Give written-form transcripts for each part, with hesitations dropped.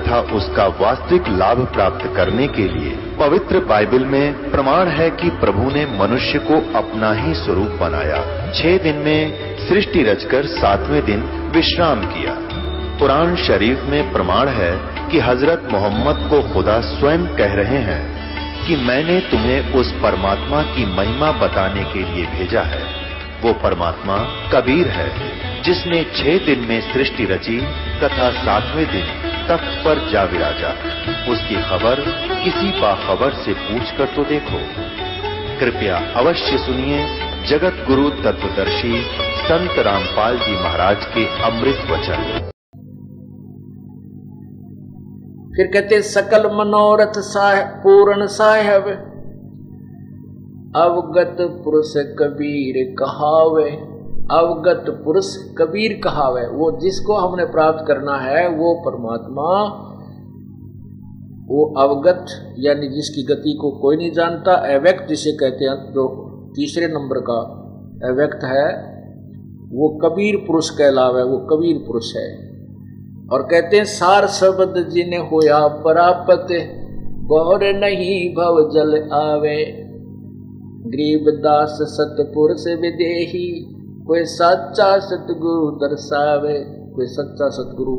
तथा उसका वास्तविक लाभ प्राप्त करने के लिए पवित्र बाइबल में प्रमाण है कि प्रभु ने मनुष्य को अपना ही स्वरूप बनाया। 6 दिन में सृष्टि रचकर 7वें दिन विश्राम किया। कुरान शरीफ में प्रमाण है कि हजरत मोहम्मद को खुदा स्वयं कह रहे हैं कि मैंने तुम्हें उस परमात्मा की महिमा बताने के लिए भेजा है। वो परमात्मा कबीर है जिसने 6 दिन में सृष्टि रची तथा 7वें दिन तख्त पर जा विराजा। उसकी खबर किसी बाखबर से पूछकर तो देखो। कृपया अवश्य सुनिए जगत गुरु तत्वदर्शी संत रामपाल जी महाराज के अमृत वचन। फिर कहते सकल मनोरथ पूर्ण साहेब अवगत पुरुष कबीर कहावे। अवगत पुरुष कबीर कहावे, वो जिसको हमने प्राप्त करना है वो परमात्मा, वो अवगत यानी जिसकी गति को कोई नहीं जानता, अव्यक्त जिसे कहते हैं, जो तीसरे नंबर का अव्यक्त है, वो कबीर पुरुष कहलावे, वो कबीर पुरुष है। और कहते हैं सार शब्द जिन्हें होया परापत बोर नहीं भव जल आवे। गरीबदास सतपुरुष विदेही कोई सच्चा सतगुरु दर्शावे। कोई सच्चा सतगुरु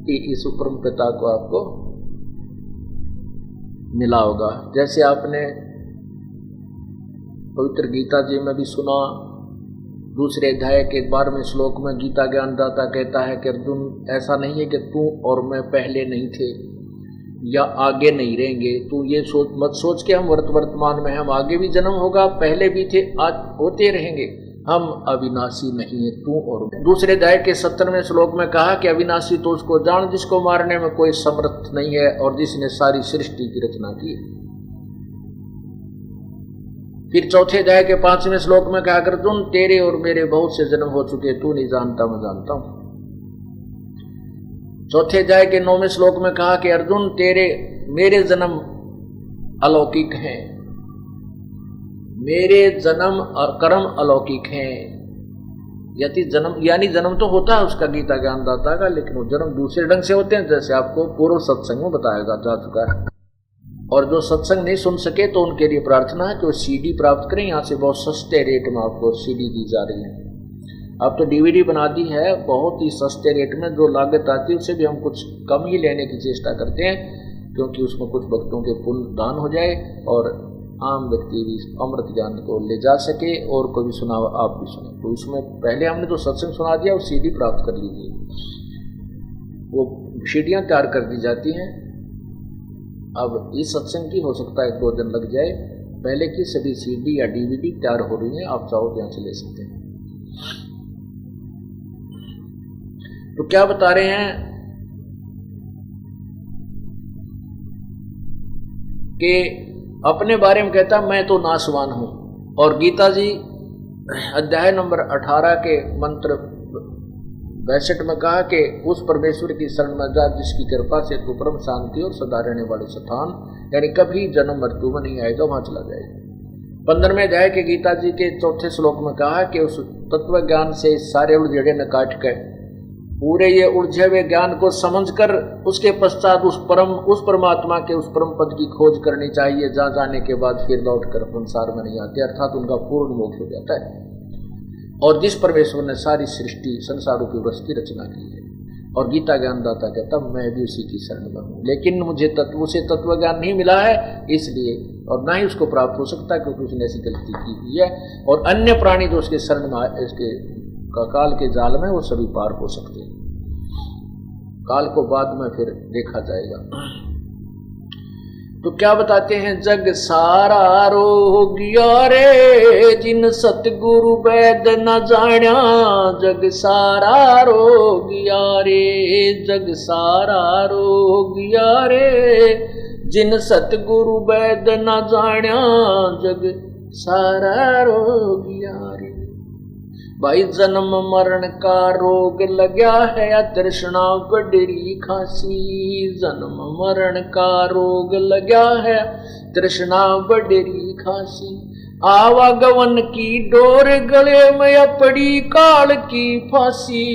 इस परम पिता को आपको मिला होगा। जैसे आपने पवित्र गीता जी में भी सुना, दूसरे अध्याय के 12वें श्लोक में गीता ज्ञानदाता कहता है कि अर्जुन ऐसा नहीं है कि तू और मैं पहले नहीं थे या आगे नहीं रहेंगे। तू ये मत सोच के हम वर्तमान में हम आगे भी जन्म होगा, पहले भी थे, आज होते रहेंगे। हम अविनाशी नहीं है तू और मैं। दूसरे अध्याय के 17वें श्लोक में कहा कि अविनाशी तो उसको जान जिसको मारने में कोई समर्थ नहीं है और जिसने सारी सृष्टि की रचना की। फिर चौथे अध्याय के 5वें श्लोक में कहा अर्जुन तेरे और मेरे बहुत से जन्म हो चुके, तू नहीं जानता मैं जानता हूं। चौथे अध्याय के 9वें श्लोक में कहा कि अर्जुन तेरे मेरे जन्म अलौकिक हैं, मेरे जन्म और कर्म अलौकिक हैं। यदि जन्म यानी जन्म तो होता है उसका गीता ज्ञानदाता का, लेकिन वो जन्म दूसरे ढंग से होते हैं, जैसे आपको पूर्व सत्संग में बताया जा चुका है। और जो सत्संग नहीं सुन सके तो उनके लिए प्रार्थना है कि वो सीडी प्राप्त करें। यहाँ से बहुत सस्ते रेट में आपको सीडी दी जा रही है। अब तो डीवीडी बना दी है बहुत ही सस्ते रेट में, जो लागत आती है उससे भी हम कुछ कम ही लेने की चेष्टा करते हैं, क्योंकि उसमें कुछ भक्तों के पुण्य दान हो जाए और आम व्यक्ति भी अमृत ज्ञान को ले जा सके और कोई भी सुना आप भी सुने। तो उसमें पहले हमने जो सत्संग सुना दिया वो सीडी प्राप्त कर लीजिए, वो सीडियाँ तैयार कर दी जाती हैं। अब इस सत्संग की हो सकता है 2 दिन लग जाए, पहले की सभी सीडी या डीवीडी तैयार हो रही है, आप चाहो तो यहाँ से ले सकते हैं। तो क्या बता रहे हैं कि अपने बारे में कहता मैं तो नासवान हूं। और गीता जी अध्याय नंबर 18 के मंत्र 62 में कहा कि उस परमेश्वर की शरण में जा जिसकी कृपा से तू परम शांति और सदा रहने वाले स्थान, यानी कभी जन्म मृत्यु में नहीं आएगा, वहां चला जाएगा। 15वें अध्याय के गीता जी के 4थे श्लोक में कहा कि उस तत्व ज्ञान से सारे उलझड़े न काट कर पूरे ये उलझे हुए ज्ञान को समझकर उसके पश्चात उस परमात्मा के उस परम पद की खोज करनी चाहिए, जहाँ जाने के बाद फिर लौट कर संसार में नहीं आते, अर्थात उनका पूर्ण मोक्ष हो जाता है। और जिस परमेश्वर ने सारी सृष्टि संसारों की वृक्ष की रचना की है, और गीता ज्ञानदाता कहता मैं भी उसी की शरण में हूँ, लेकिन मुझे उसे तत्व ज्ञान नहीं मिला है, इसलिए और ना ही उसको प्राप्त हो सकता क्योंकि उसने ऐसी गलती की हुई है। और अन्य प्राणी जो उसके शरण में इसके काल के जाल में वो सभी पार हो सकते हैं। काल को बाद में फिर देखा जाएगा। तो क्या बताते हैं, जग सारा रोगिया रे जिन सतगुरु वैद न जाण्या। जग सारा रोगिया रे, जग सारा रोगिया रे जिन सतगुरु वैद न जाण्या। जग सारा रोगिया रे। भाई जन्म मरण का रोग लग्या है या तृष्णा बडरी खांसी। जन्म मरण का रोग लग्या है तृष्णा बडरी खांसी। आवागवन की डोर गले में या पड़ी काल की फांसी।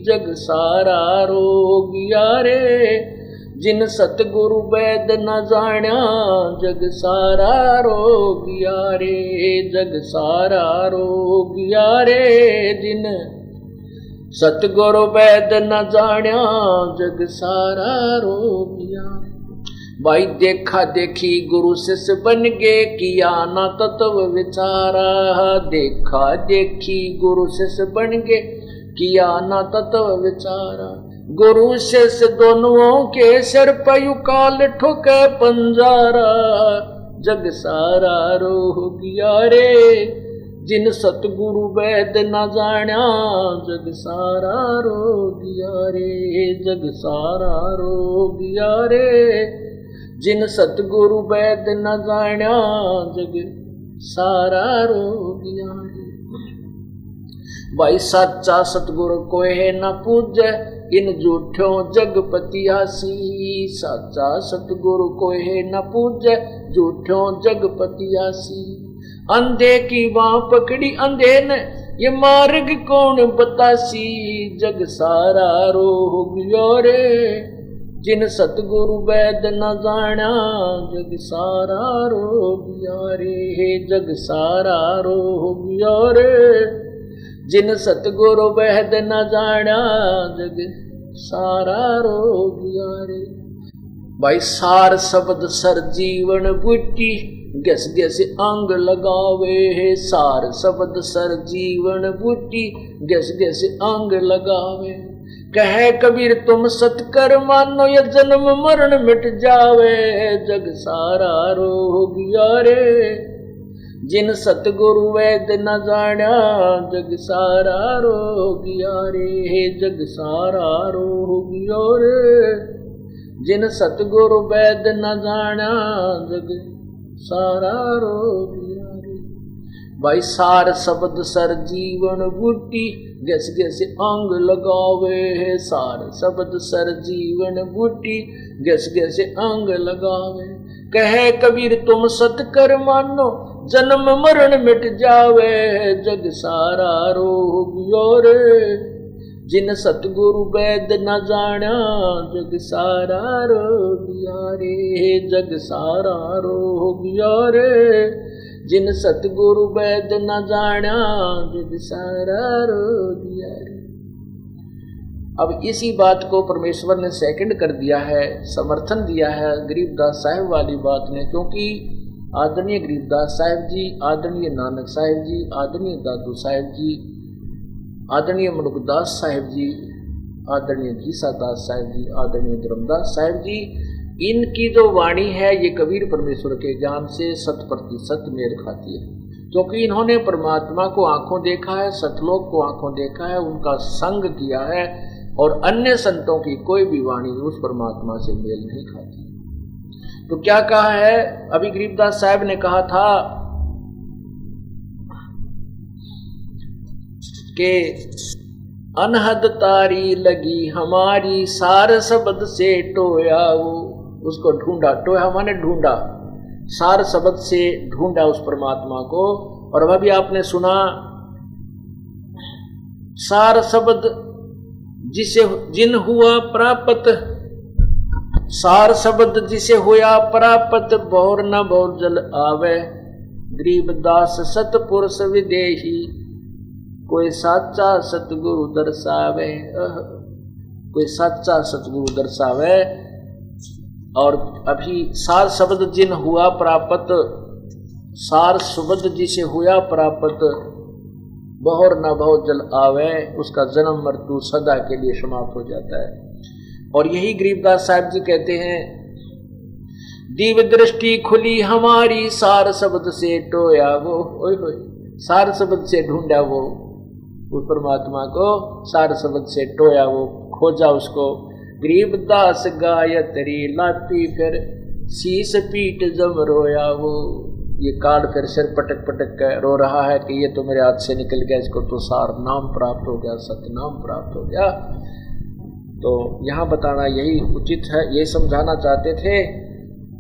जग सारा रोग यारे जिन सतगुरु वैद न जाण्या जग सारा रोगिया रे, जग सारा रोगिया रे। जिन सतगुरु वैद न जाण्या जग सारा रोगिया। भाई देखा देखी गुरु शिष्य बन गे, किया ना तत्व विचारा। देखा देखी गुरु शिष्य बन गे, किया ना तत्व विचारा। गुरु शिष्य दोनों के सिर पयु काल ठोके पंजारा, जग सारा रोगिया रे। जिन सतगुरु वैद न जाण्या जग सारा रोगिया रे, जग सारा रोगिया रे। जिन सतगुरु वैद न जाण्या जग सारा रोगिया रे। भाई सच्चा सतगुरु कोई है न पूजे, इन झूठों जगपति आसी। सच्चा सतगुरु कोई है न पूजे, झूठों जगपति आसी। अंधे की बाँ पकड़ी अंधे ने, ये मार्ग कौन बतासी। जग सारा रोगिया रे। जिन सतगुरु वैद न जाण्या जग सारा रोगिया रे, जग सारा रोगिया रे। जिन सतगुरु वैद न जाण्या जग सारा रोगिया रे। भाई सार शब्द सर जीवन बूटी, गस गस अंग लगावे है। सार शब्द सर जीवन बूटी, गस गस अंग लगावे। कहे कबीर तुम सतकर मानो, ये जन्म मरण मिट जावे। जग सारा रोगिया रे। जिन सतगुरु वैद न जाण्या जग सारा रोगिया रे, जग सारा रोगिया रे। जिन सतगुरु वैद न जाण्या जग सारा रोगिया रे। भाई सार शब्द सर जीवन बूटी, गस गस अंग लगावे है। सार शब्द सर जीवन बूटी, गस गस अंग लगावे। कहे कबीर तुम सतकर मानो, जन्म मरण मिट जावे। जग सारा रोगिया रे। जिन सतगुरु वैद न जाण्या जग सारा रोगिया रे, जग सारा रोगिया रे। जिन सतगुरु वैद न जाण्या जग सारा रोगिया रे। अब इसी बात को परमेश्वर ने सेकंड कर दिया है, समर्थन दिया है गरीबदास साहिब वाली बात ने। क्योंकि आदरणीय गरीबदास साहिब जी, आदरणीय नानक साहिब जी, आदरणीय दादू साहिब जी, आदरणीय मनुकदास साहिब जी, आदरणीय घीसादास साहिब जी, आदरणीय धर्मदास साहिब जी, इनकी जो वाणी है ये कबीर परमेश्वर के ज्ञान से 100% मेल खाती है। क्योंकि इन्होंने परमात्मा को आंखों देखा है, सतलोक को आंखों देखा है, उनका संग किया है, और अन्य संतों की कोई भी वाणी उस परमात्मा से मेल नहीं खाती। तो क्या कहा है, अभी गरीबदास साहब ने कहा था कि अनहद तारी लगी हमारी, सार शब्द से टोया वो। उसको ढूंढा, टोया माने ढूंढा, सार शब्द से ढूंढा उस परमात्मा को। और अभी आपने सुना सार शब्द जिसे जिन हुआ प्राप्त, सार शब्द जिसे हुआ प्राप्त, बहुर न बहुर जल आवे। गरीबदास सतपुरुष विदेही, कोई साचा सतगुरु दर्शावे। कोई साचा सतगुरु दर्शावे। और अभी सार शब्द जिन हुआ प्राप्त, सार शब्द जिसे हुआ प्राप्त, बहुर न बहु जल आवे। उसका जन्म मृत्यु सदा के लिए समाप्त हो जाता है। और यही गरीबदास साहब जी कहते हैं, दिव्य दृष्टि खुली हमारी, सार शब्द से टोया वो। ओए होए, सार शब्द से ढूंढा वो उस परमात्मा को, सार शब्द से टोया वो, खोजा उसको। गरीबदास गायत्री लापी, फिर शीस पीट जम रोया वो। ये काल फिर सिर पटक पटक कर रो रहा है कि ये तो मेरे हाथ से निकल गया, इसको तो सार नाम प्राप्त हो गया, सतनाम प्राप्त हो गया। तो यहाँ बताना यही उचित है, ये समझाना चाहते थे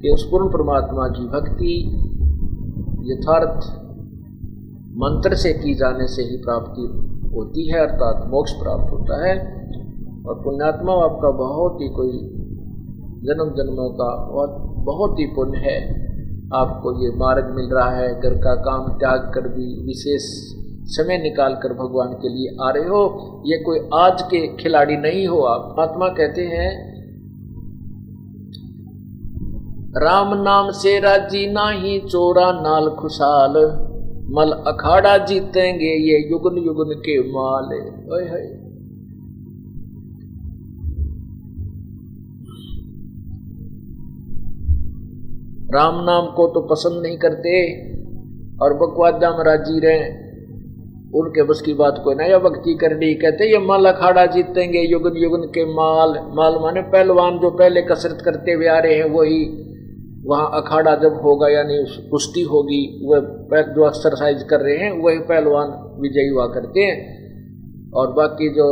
कि उस पूर्ण परमात्मा की भक्ति यथार्थ मंत्र से की जाने से ही प्राप्ति होती है, अर्थात मोक्ष प्राप्त होता है। और पुण्यात्मा आपका बहुत ही कोई जन्म जन्मों का बहुत ही पुण्य है। आपको ये मार्ग मिल रहा है, घर का काम त्याग कर भी विशेष समय निकाल कर भगवान के लिए आ रहे हो। ये कोई आज के खिलाड़ी नहीं हो आप। महात्मा कहते हैं राम नाम से राजी नाही चोरा नाल खुशाल, मल अखाड़ा जीतेंगे ये युगन युगन के माल। ओए है राम नाम को तो पसंद नहीं करते और बकवादा में राजी रहे, उनके बस की बात कोई ना। या भक्ति कर ली, कहते ये मल अखाड़ा जीतेंगे युगन युगन के माल। माल माने पहलवान जो पहले कसरत करते हुए आ रहे हैं, वही वहाँ अखाड़ा जब होगा यानी कुश्ती होगी, वह जो एक्सरसाइज कर रहे हैं वही पहलवान विजयी हुआ करते हैं। और बाकी जो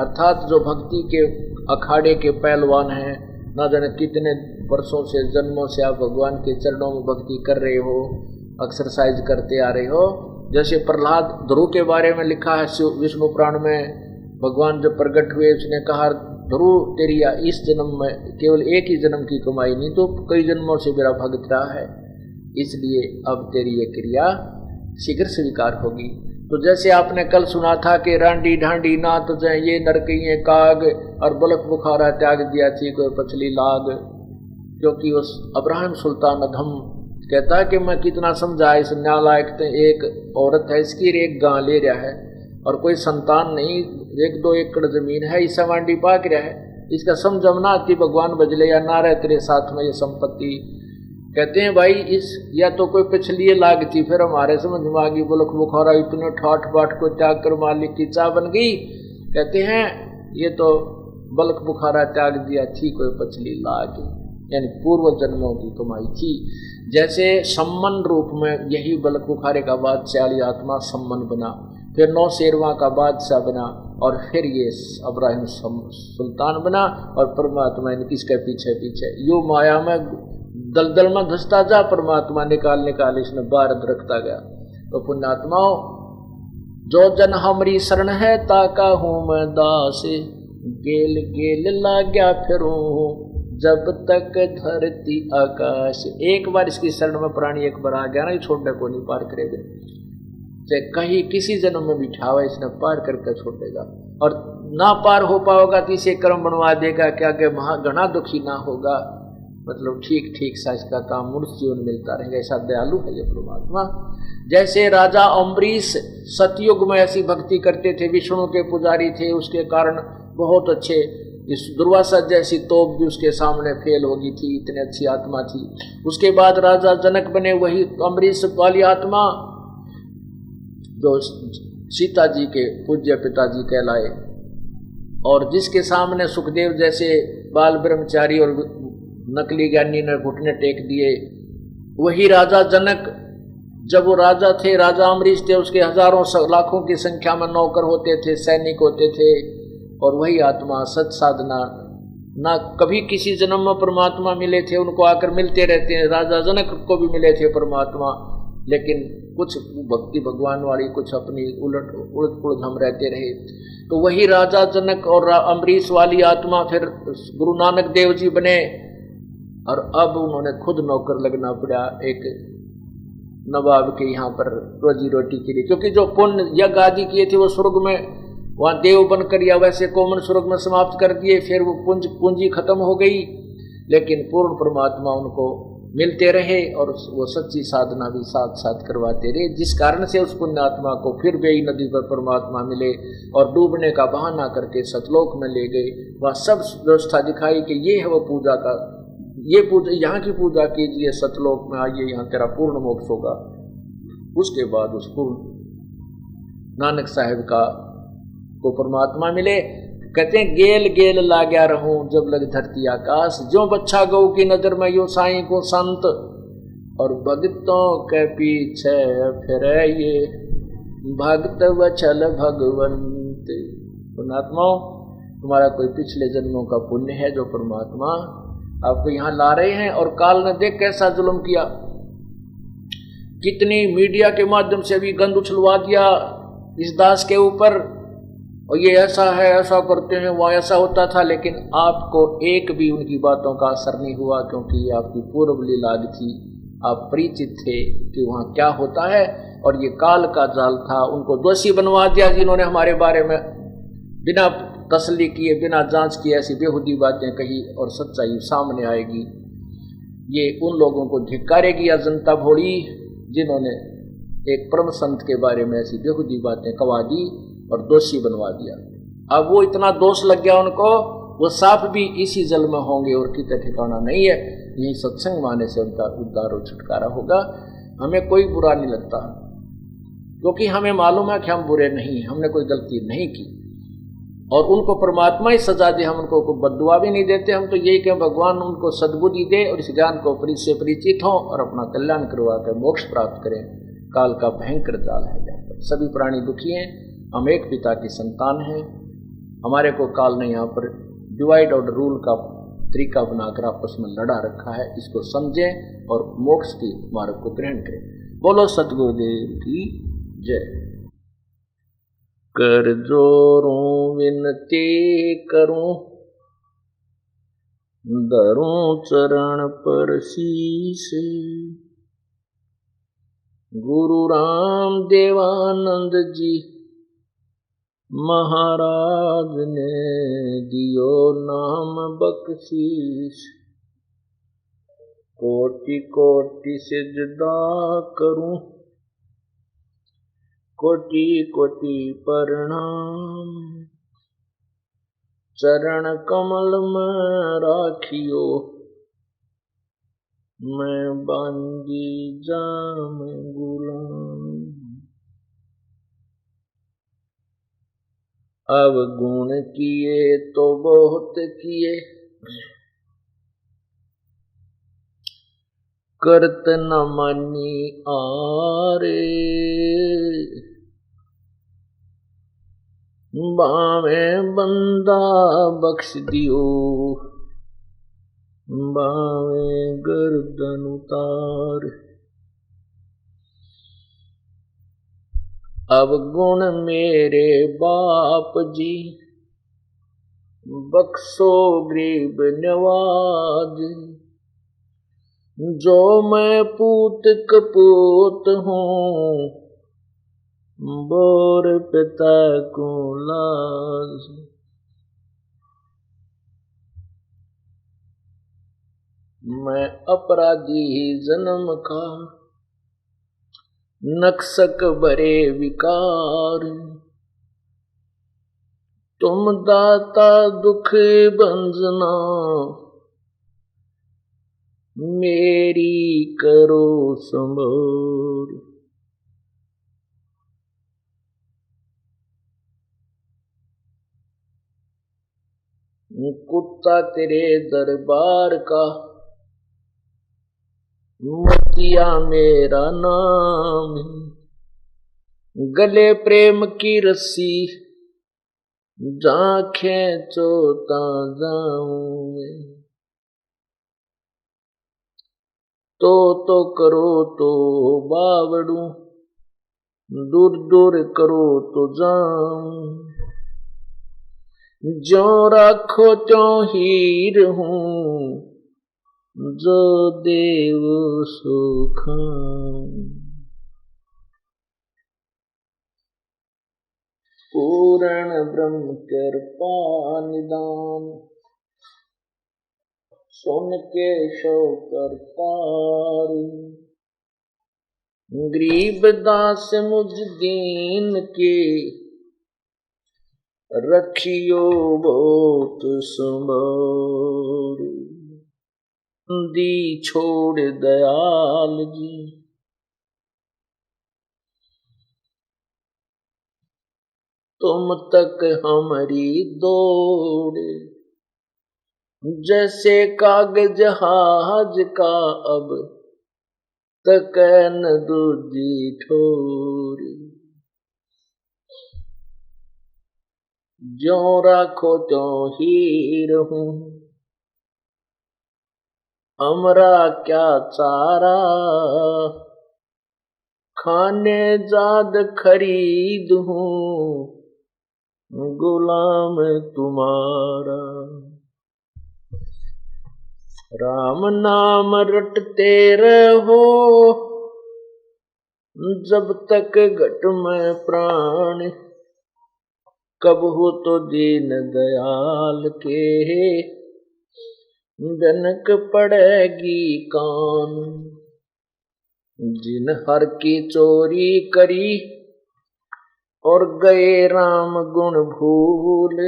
अर्थात जो भक्ति के अखाड़े के पहलवान हैं, ना जाने कितने वर्षों से जन्मों से आप भगवान के चरणों में भक्ति कर रहे हो, एक्सरसाइज करते आ रहे हो। जैसे प्रहलाद ध्रुव के बारे में लिखा है विष्णु पुराण में, भगवान जब प्रकट हुए उसने कहा ध्रुव तेरी इस जन्म में केवल एक ही जन्म की कमाई नहीं तो कई जन्मों से मेरा भक्त रहा है, इसलिए अब तेरी ये क्रिया शीघ्र स्वीकार होगी। तो जैसे आपने कल सुना था कि रांडी ढांडी ना तो जाए ये नरकइये काग, और बलक बुखारा त्याग दिया थी कोई पछली लाग। क्योंकि उस अब्राहिम सुल्तान अधम कहता है कि मैं कितना समझा इस नालायक, एक औरत है इसकी एक गां ले रहा है और कोई संतान नहीं, 1-2 एकड़ जमीन है, इसे वांडी पाक रहा है, इसका समझमना आती भगवान बजले या ना रहे तेरे साथ में ये संपत्ति। कहते हैं भाई इस या तो कोई पिछली लाग थी, फिर हमारे समझ में आ गई, बुलक बुखारा इतने ठाठ बाट को त्याग कर मालिक की चाह बन गई। कहते हैं ये तो बलक बुखारा त्याग दिया थी कोई पिछली लाग, यानी पूर्व जन्मों की कमाई थी। जैसे सम्मन रूप में यही बलक बुखारे का बादशाह आत्मा सम्मन बना, फिर 9 शेरवा का बादशाह बना और फिर ये अब्राहिम सुल्तान बना, और परमात्मा ने किसके पीछे पीछे यू माया में दलदल में धंसता जा, परमात्मा निकाल निकाल इसने बाहर रखता गया। तो पुण्यात्माओं जो जन हमारी शरण है ताका हूँ मैं दास, गेल गेल लाग्या फिरूं जब तक धरती आकाश। एक बार इसकी शरण में प्राणी एक बार आ गया ना, ये छोड़ने को नहीं पार करेगा, चाहे कहीं किसी जन्म में बिठा हुआ इसने पार करके छोड़ेगा। और ना पार हो पाओगा तो इसे कर्म बनवा देगा क्या कि घना दुखी ना होगा, मतलब ठीक ठीक सा इसका काम मनुष्य जीवन मिलता रहेगा। ऐसा दयालु है ये परमात्मा। जैसे राजा अम्बरीश सतयुग में ऐसी भक्ति करते थे, विष्णु के पुजारी थे, उसके कारण बहुत अच्छे, इस दुर्वासा जैसी तोप भी उसके सामने फेल होगी थी, इतनी अच्छी आत्मा थी। उसके बाद राजा जनक बने, वही अम्बरीश वाली आत्मा जो सीता जी के पूज्य पिताजी कहलाए, और जिसके सामने सुखदेव जैसे बाल ब्रह्मचारी और नकली ज्ञानी ने घुटने टेक दिए, वही राजा जनक जब वो राजा थे, राजा अम्बरीश थे, उसके हजारों लाखों की संख्या में नौकर होते थे, सैनिक होते थे, और वही आत्मा सच साधना ना कभी किसी जन्म में परमात्मा मिले थे, उनको आकर मिलते रहते हैं। राजा जनक को भी मिले थे परमात्मा, लेकिन कुछ भक्ति भगवान वाली, कुछ अपनी उलट हम रहते रहे। तो वही राजा जनक और अम्बरीश वाली आत्मा फिर गुरु नानक देव जी बने, और अब उन्होंने खुद नौकर लगना पड़ा एक नवाब के यहाँ पर रोजी रोटी के लिए, क्योंकि जो पुण्य यज्ञ आदि किए थे वो स्वर्ग में वहाँ देव बनकर या वैसे कोमन स्वर्ग में समाप्त कर दिए, फिर वो पूंजी खत्म हो गई, लेकिन पूर्ण परमात्मा उनको मिलते रहे और वो सच्ची साधना भी साथ साथ करवाते रहे, जिस कारण से उस पुण्यात्मा को फिर बेई नदी पर परमात्मा मिले और डूबने का बहाना करके सतलोक में ले गए। वह सब व्यवस्था दिखाई कि ये है वो पूजा का, ये पूजा यहाँ की पूजा कीजिए, सतलोक में आइए, यहाँ तेरा पूर्ण मोक्ष होगा। उसके बाद उस पूर्ण नानक साहिब का को परमात्मा मिले। कहते हैं गेल गेल लाग्या रहूं जब लग धरती आकाश, जो बच्चा गौ की नजर में यो साईं को संत, और भक्तों के पीछे फिर ये भक्त वचल भगवंत। पुण्यात्माओं तुम्हारा कोई पिछले जन्मों का पुण्य है जो परमात्मा आपको यहाँ ला रहे हैं। और काल ने देख कैसा जुल्म किया, कितनी मीडिया के माध्यम से भी गंद उछलवा दिया इस दास के ऊपर, और ये ऐसा है, ऐसा करते हैं, वह ऐसा होता था, लेकिन आपको एक भी उनकी बातों का असर नहीं हुआ, क्योंकि ये आपकी पूर्व लीला थी। आप परिचित थे कि वहाँ क्या होता है, और ये काल का जाल था। उनको दोषी बनवा दिया जिन्होंने हमारे बारे में बिना तसल्ली किए, बिना जांच किए ऐसी बेहुदी बातें कही, और सच्चाई सामने आएगी। ये उन लोगों को धिक्कारेगी या जनता भोड़ी जिन्होंने एक परम संत के बारे में ऐसी बेहुदी बातें कवा दी और दोषी बनवा दिया। अब वो इतना दोष लग गया उनको, वो साफ भी इसी जल में होंगे और कितना ठिकाना नहीं है। यही सत्संग माने से उनका उद्धार और छुटकारा होगा। हमें कोई बुरा नहीं लगता, क्योंकि हमें मालूम है कि हम बुरे नहीं, हमने कोई गलती नहीं की, और उनको परमात्मा ही सजा दे। हम उनको कोई बद्दुआ भी नहीं देते। हम तो यही कहें भगवान उनको सद्बुद्धि दे और इस ज्ञान को से परिचित हों और अपना कल्याण करवा कर मोक्ष प्राप्त करें। काल का भयंकर जाल है यहाँ पर, सभी प्राणी दुखी हैं। हम एक पिता की संतान हैं। हमारे को काल ने यहाँ पर डिवाइड और रूल का तरीका बनाकर आपस में लड़ा रखा है। इसको समझें और मोक्ष की मार्ग को ग्रहण करें। बोलो सतगुरुदेव की जय। कर जोरूं विनती करूं, धरूं चरण पर शीश। गुरु राम देवानंद जी महाराज ने दियो नाम बख्शीश। कोटि कोटि सिजदा करूं, कोटि कोटि प्रणाम। चरण कमल में राखियो, मैं बांगी जाम गुलाम। अब गुण किए तो बहुत किए, करत न मानी आरे। बावे बंदा बख्श दियो, बावे गर्दन उतार। अब गुण मेरे बाप जी, बख्शो गरीब नवाज। जो मैं पूत कपूत हूँ, बोर पिता को लाज। मैं अपराधी जन्म का, नक्सक भरे विकार। तुम दाता दुख भंजना, मेरी करो संभार। कुत्ता तेरे दरबार का, मोतिया मेरा नाम। गले प्रेम की रस्सी, जहाँ खेचो ता जाऊं मैं। तो करो तो बावड़ू, दूर दूर करो तो जाऊं। जो राखो त्यों हीर हूँ, जो देव सो खाऊं। पूर्ण ब्रह्म कृपा निदान, सुन के शो करतार। गरीब दास मुझ दीन के, रखियो बहुत संभार। दी छोड़ दयाल जी, तुम तक हमारी दौड़। जैसे कागज जहाज का, अब तक न दूजी ठोर। जो राखो त्यों हीर हूँ, हमरा क्या चारा। खाने जाद खरीद हूँ, गुलाम तुम्हारा। राम नाम रटते रहो जब तक घट में प्राण, कब हो तो दीन दयाल के जनक पड़ेगी कान। जिन हर की चोरी करी और गए राम गुण भूल,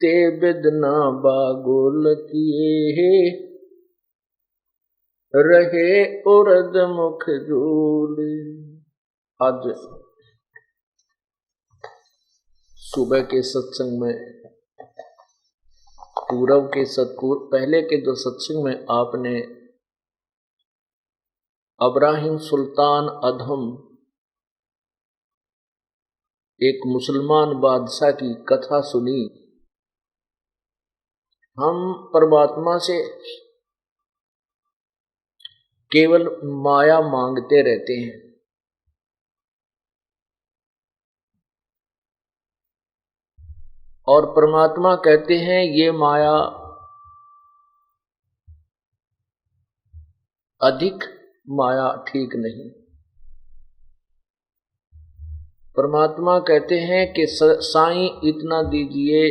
ते बिदना बागुल किए रहे उर्द मुख झूल। आज सुबह के सत्संग में, पूर्व के पहले के जो सत्संग में आपने इब्राहिम सुल्तान अधम, एक मुसलमान बादशाह की कथा सुनी। हम परमात्मा से केवल माया मांगते रहते हैं, और परमात्मा कहते हैं ये माया अधिक माया ठीक नहीं। परमात्मा कहते हैं कि साईं इतना दीजिए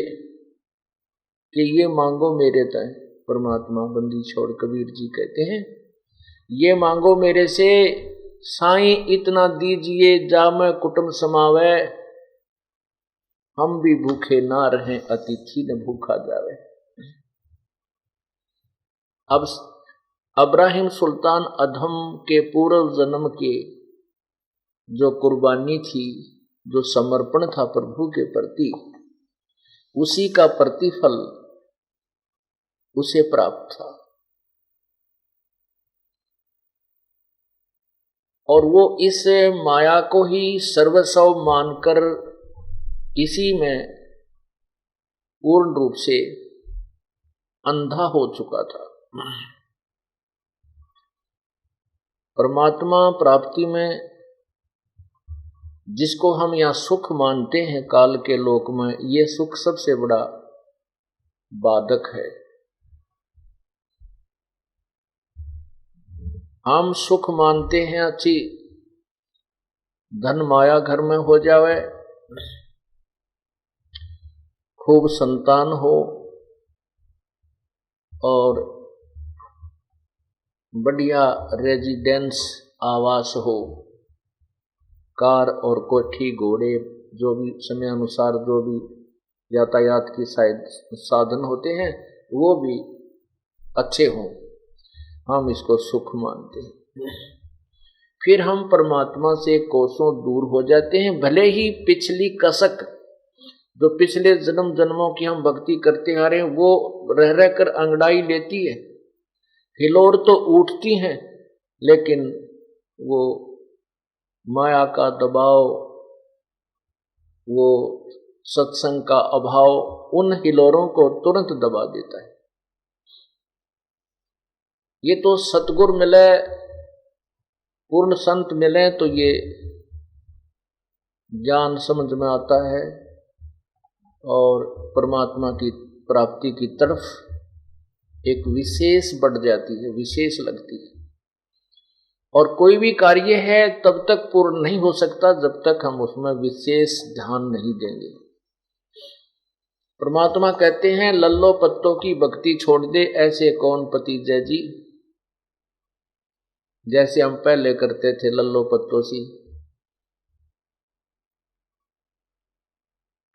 कि ये मांगो मेरे तय। परमात्मा बंदी छोड़ कबीर जी कहते हैं ये मांगो मेरे से, साईं इतना दीजिए जा मैं कुटुंब समावे, हम भी भूखे ना रहें अतिथि न भूखा जावे। अब इब्राहिम सुल्तान अधम के पूर्व जन्म के जो कुर्बानी थी, जो समर्पण था प्रभु के प्रति, उसी का प्रतिफल उसे प्राप्त था। और वो इस माया को ही सर्वस्व मानकर इसी में पूर्ण रूप से अंधा हो चुका था। परमात्मा प्राप्ति में जिसको हम यहाँ सुख मानते हैं काल के लोक में, ये सुख सबसे बड़ा बाधक है। हम सुख मानते हैं अच्छी धन माया घर में हो जावे, खूब संतान हो और बढ़िया रेजिडेंस आवास हो, कार और कोठी घोड़े जो भी समय अनुसार जो भी यातायात की साधन होते हैं वो भी अच्छे हों, हम इसको सुख मानते हैं। फिर हम परमात्मा से कोसों दूर हो जाते हैं। भले ही पिछली कसक जो पिछले जन्म जन्मों की हम भक्ति करते आ रहे हैं वो रह रह कर अंगड़ाई लेती है, हिलोर तो उठती हैं, लेकिन वो माया का दबाव, वो सत्संग का अभाव उन हिलोरों को तुरंत दबा देता है। ये तो सतगुरु मिले, पूर्ण संत मिले तो ये ज्ञान समझ में आता है और परमात्मा की प्राप्ति की तरफ एक विशेष बढ़ जाती है, विशेष लगती है। और कोई भी कार्य है तब तक पूर्ण नहीं हो सकता जब तक हम उसमें विशेष ध्यान नहीं देंगे। परमात्मा कहते हैं लल्लो पत्तों की भक्ति छोड़ दे ऐसे कौन पति जय जी। जैसे हम पहले करते थे लल्लो पत्तों सी,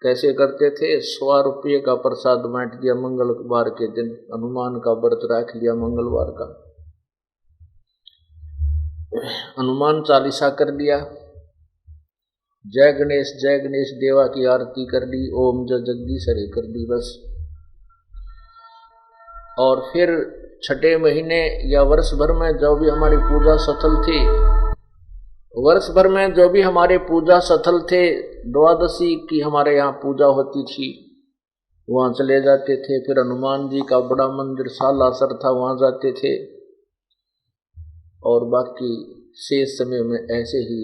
कैसे करते थे, 100 रुपये का प्रसाद बांट दिया मंगलवार के दिन, हनुमान का व्रत रख लिया मंगलवार का, हनुमान चालीसा कर लिया, जय गणेश देवा की आरती कर ली, ओम जय जगदीश हरे कर दी बस। और फिर छठे महीने या वर्ष भर में जो भी हमारी पूजा सफल थी, वर्ष भर में जो भी हमारे पूजा सफल थे, द्वादशी की हमारे यहाँ पूजा होती थी, वहाँ चले जाते थे। फिर हनुमान जी का बड़ा मंदिर सालासर था, वहाँ जाते थे। और बाकी शेष समय में ऐसे ही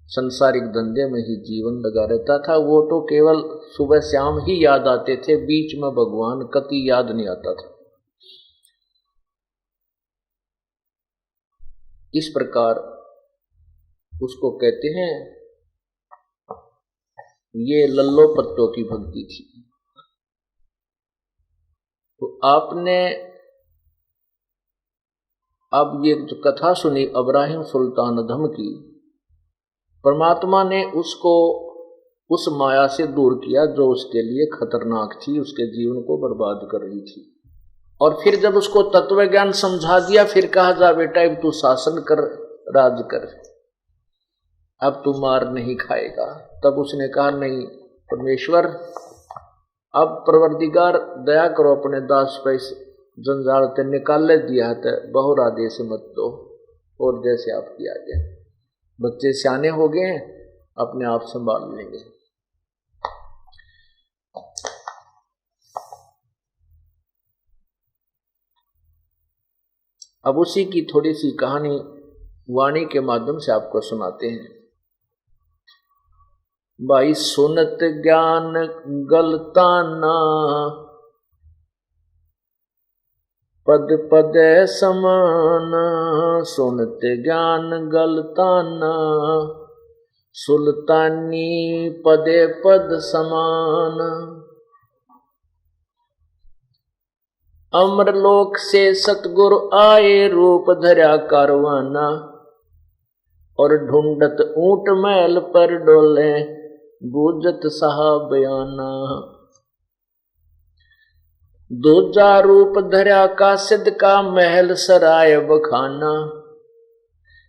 संसारिक धंधे में ही जीवन लगा रहता था। वो तो केवल सुबह शाम ही याद आते थे, बीच में भगवान कति याद नहीं आता था। इस प्रकार उसको कहते हैं, ये लल्लो पत्तों की भक्ति थी। तो आपने अब ये जो कथा सुनी इब्राहिम सुल्तान अधम की, परमात्मा ने उसको उस माया से दूर किया जो उसके लिए खतरनाक थी, उसके जीवन को बर्बाद कर रही थी। और फिर जब उसको तत्व ज्ञान समझा दिया, फिर कहा, जा बेटा अब तू शासन कर, राज कर, अब तू मार नहीं खाएगा। तब उसने कहा, नहीं परमेश्वर, अब परवरदिगार दया करो, अपने दास पे जंजाल ते निकाल दिया है, बहुर आदेश मत दो, और जैसे आप किया गया। बच्चे सियाने हो गए हैं, अपने आप संभाल लेंगे। अब उसी की थोड़ी सी कहानी वाणी के माध्यम से आपको सुनाते हैं। भाई सुनत ज्ञान गलताना, पद पद समान, सुनत ज्ञान गलताना, सुल्तानी पदे पद समान। अमरलोक से सतगुरु आए, रूप धरा कारवाना, और ढूंढत ऊंट महल पर डोले, बूझत साहबयाना। दूजा रूप धरा का सिद्ध का महल सराय बखाना,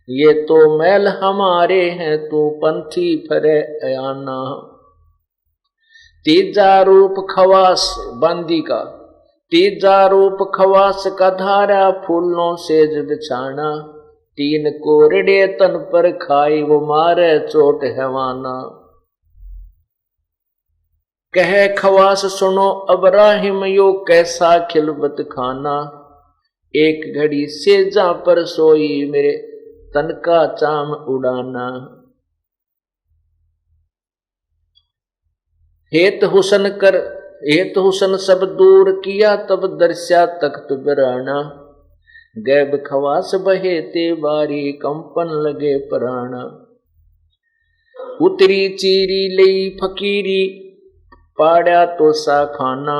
ये तो महल हमारे हैं, तू पंथी फरे अयाना। तीजा रूप खवास बांदी का, तीजा रूप खवास का धारा, फूलों सेज बिछाना, तीन कोरड़े तन पर खाई, वो मारे चोट हैवाना। कहे खवास सुनो इब्राहिम, यो कैसा खिलबत खाना, एक घड़ी सेजा पर सोई, मेरे तन का चाम उड़ाना। हेत हुसन कर, हेत हुसन सब दूर किया, तब दर्शा तख्त बिराना, गैब खवास बहे ते बारी, कंपन लगे प्राणा। उतरी चीरी लई फकीरी, पाड़ा तो सा खाना,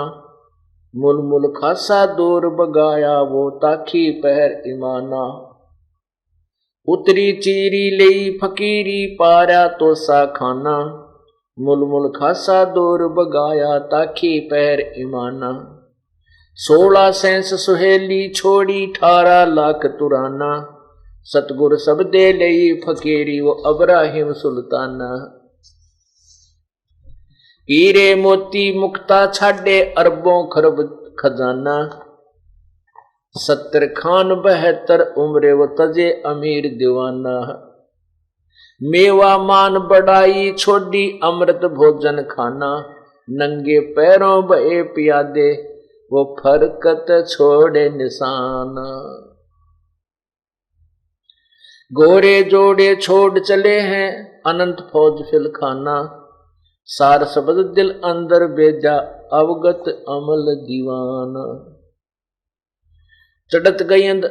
मुल मुल खासा दूर बगाया, वो ताखी पहर ईमाना। उतरी चीरी लई फकीरी, पाड़ा तो सा खाना, मुल मुल खासा दूर बगाया, ताखी पहर ईमाना। 16 सेंस सुहेली छोड़ी, 18 लाख तुराना, सतगुर सब दे लई फकीरी, वो इब्राहिम सुल्ताना। हीरे मोती मुक्ता छाड़े, अरबों खरब खजाना, 70 खान 72 उम्रे, वो तजे अमीर दीवाना। मेवा मान बढ़ाई छोड़ी, अमृत भोजन खाना, नंगे पैरों बहे पियादे, वो फरकत छोड़े निशाना। गोरे जोड़े छोड़ चले हैं, अनंत फौज फिलखाना, सार शब्द दिल अंदर बेजा, अवगत अमल दीवाना। चढ़त गयंद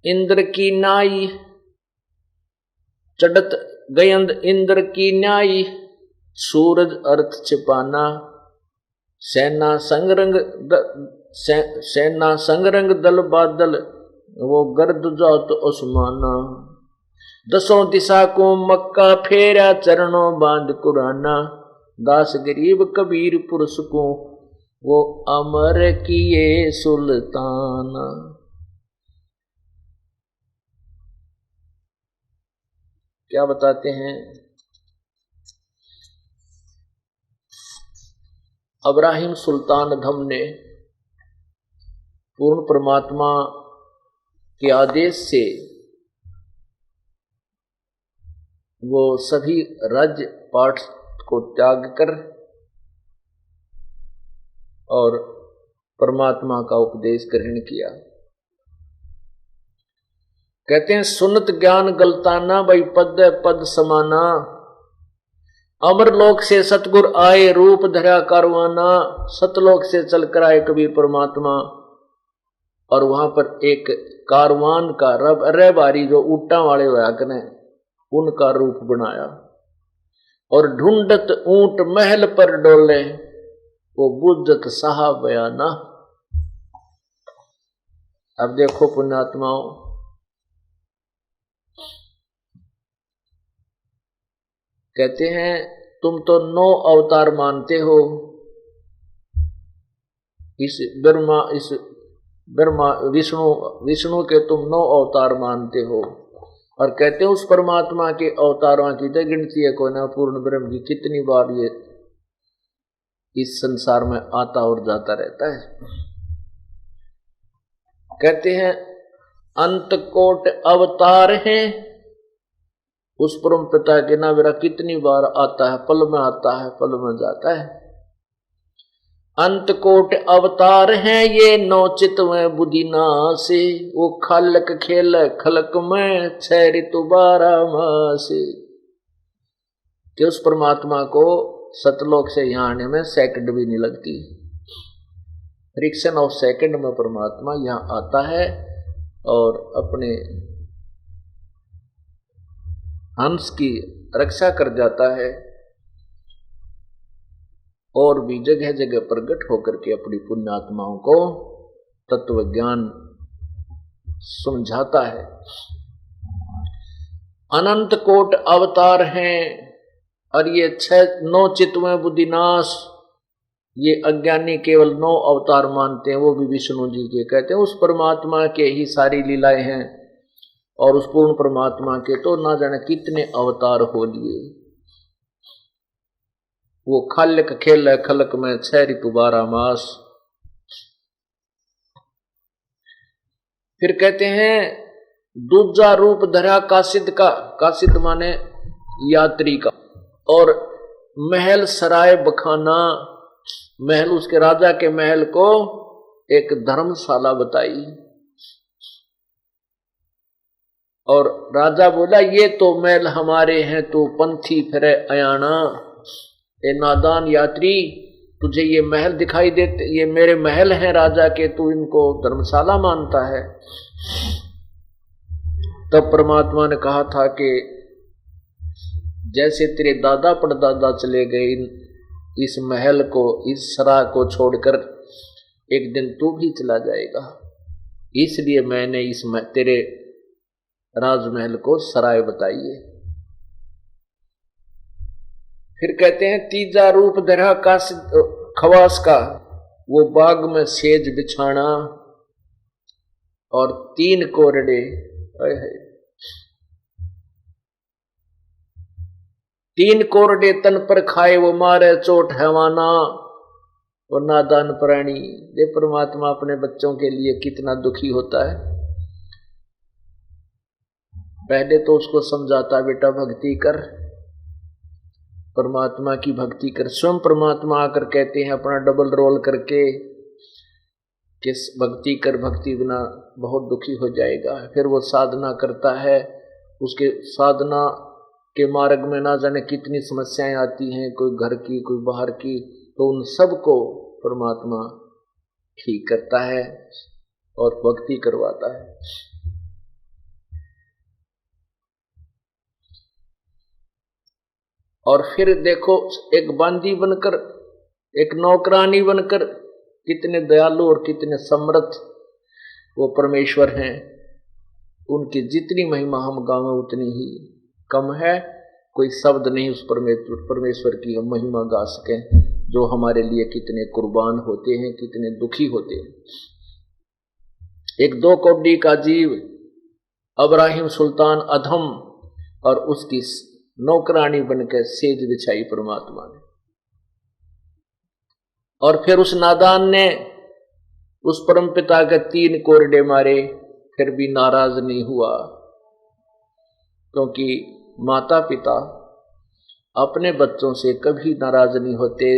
इंद्र की नाई, चढ़त गयंद इंद्र की न्याई, सूरज अर्थ छिपाना, सेना संगरंग दल बादल, वो गर्द जात उस्माना। 10 दिशा को मक्का फेरा, चरणों बांध कुराना, दास गरीब कबीर पुरुष को, वो अमर किए सुल्ताना। क्या बताते हैं? इब्राहिम सुल्तान अधम ने पूर्ण परमात्मा के आदेश से वो सभी राज्य पाठ को त्याग कर और परमात्मा का उपदेश ग्रहण किया। कहते हैं सुनत ज्ञान गलताना भाई पद पद समाना, अमरलोक से सतगुर आए रूप धरा कारवाना, सतलोक से चल कर आए कबीर परमात्मा और वहां पर एक कारवान का रहबारी जो ऊंटा वाले वाकने उनका रूप बनाया और ढूंढत ऊंट महल पर डोले वो बुद्धत साहा बयाना। अब देखो पुण्यात्माओं, कहते हैं तुम तो 9 अवतार मानते हो, इस ब्रह्मा विष्णु के तुम 9 अवतार मानते हो और कहते हैं उस परमात्मा के अवतारों की तो गिनती है कोई ना, पूर्ण ब्रह्म की कितनी बार ये इस संसार में आता और जाता रहता है। कहते हैं अंत कोट अवतार हैं, उस परम पिता के नाम मेरा कितनी बार आता है, पल में आता है पल में जाता है। अंत कोट अवतार हैं ये 9 चितवें बुद्धि नासे, वो खालक खेल खलक में 6 ऋतु 12 मासे। कि उस परमात्मा को सतलोक से यहाँ आने में सेकंड भी नहीं लगती, फ्रिक्शन ऑफ सेकंड में परमात्मा यहाँ आता है और अपने हंस की रक्षा कर जाता है और भी जगह जगह प्रकट होकर के अपनी पुण्यात्माओं को तत्व ज्ञान समझाता है। अनंत कोट अवतार हैं और ये 9 चितवें बुद्धिनाश, ये अज्ञानी केवल 9 अवतार मानते हैं, वो भी विष्णु जी के। कहते हैं उस परमात्मा के ही सारी लीलाएं हैं और उस पूर्ण परमात्मा के तो ना जाने कितने अवतार हो लिए। वो खालक खेल खलक में 6 ऋतु 12 मास। फिर कहते हैं दूजा रूप धरा कासिद का, कासिद माने यात्री का, और महल सराय बखाना, महल उसके राजा के महल को एक धर्मशाला बताई और राजा बोला ये तो महल हमारे हैं, तू पंथी फिरे अयाना। ए नादान यात्री, तुझे ये महल दिखाई देते, ये मेरे महल हैं राजा के, तू इनको धर्मशाला मानता है। तब परमात्मा ने कहा था कि जैसे तेरे दादा परदादा चले गए इस महल को, इस सराय को छोड़कर, एक दिन तू भी चला जाएगा, इसलिए मैंने इस तेरे राजमहल को सराय बताई है। फिर कहते हैं तीजा रूप धरा का खवास का, वो बाग में सेज बिछाना और 3 कोरडे, 3 कोरडे तन पर खाए वो मारे चोट हैवाना। और नादान प्राणी, ये परमात्मा अपने बच्चों के लिए कितना दुखी होता है। पहले तो उसको समझाता बेटा भक्ति कर, परमात्मा की भक्ति कर। स्वयं परमात्मा आकर कहते हैं अपना डबल रोल करके कि भक्ति कर, भक्ति बिना बहुत दुखी हो जाएगा। फिर वो साधना करता है, उसके साधना के मार्ग में ना जाने कितनी समस्याएं आती हैं, कोई घर की कोई बाहर की, तो उन सब को परमात्मा ठीक करता है और भक्ति करवाता है। और फिर देखो एक बांदी बनकर, एक नौकरानी बनकर, कितने दयालु और कितने समर्थ वो परमेश्वर हैं। उनकी जितनी महिमा हम गावें उतनी ही कम है। कोई शब्द नहीं उस परमेश्वर की हम महिमा गा सकें, जो हमारे लिए कितने कुर्बान होते हैं, कितने दुखी होते हैं। एक 2 कौड़ी का जीव इब्राहिम सुल्तान अधम और उसकी नौकरानी बनकर सेज बिछाई परमात्मा ने। और फिर उस नादान ने उस परमपिता के 3 कोरडे मारे, फिर भी नाराज नहीं हुआ, क्योंकि माता पिता अपने बच्चों से कभी नाराज नहीं होते,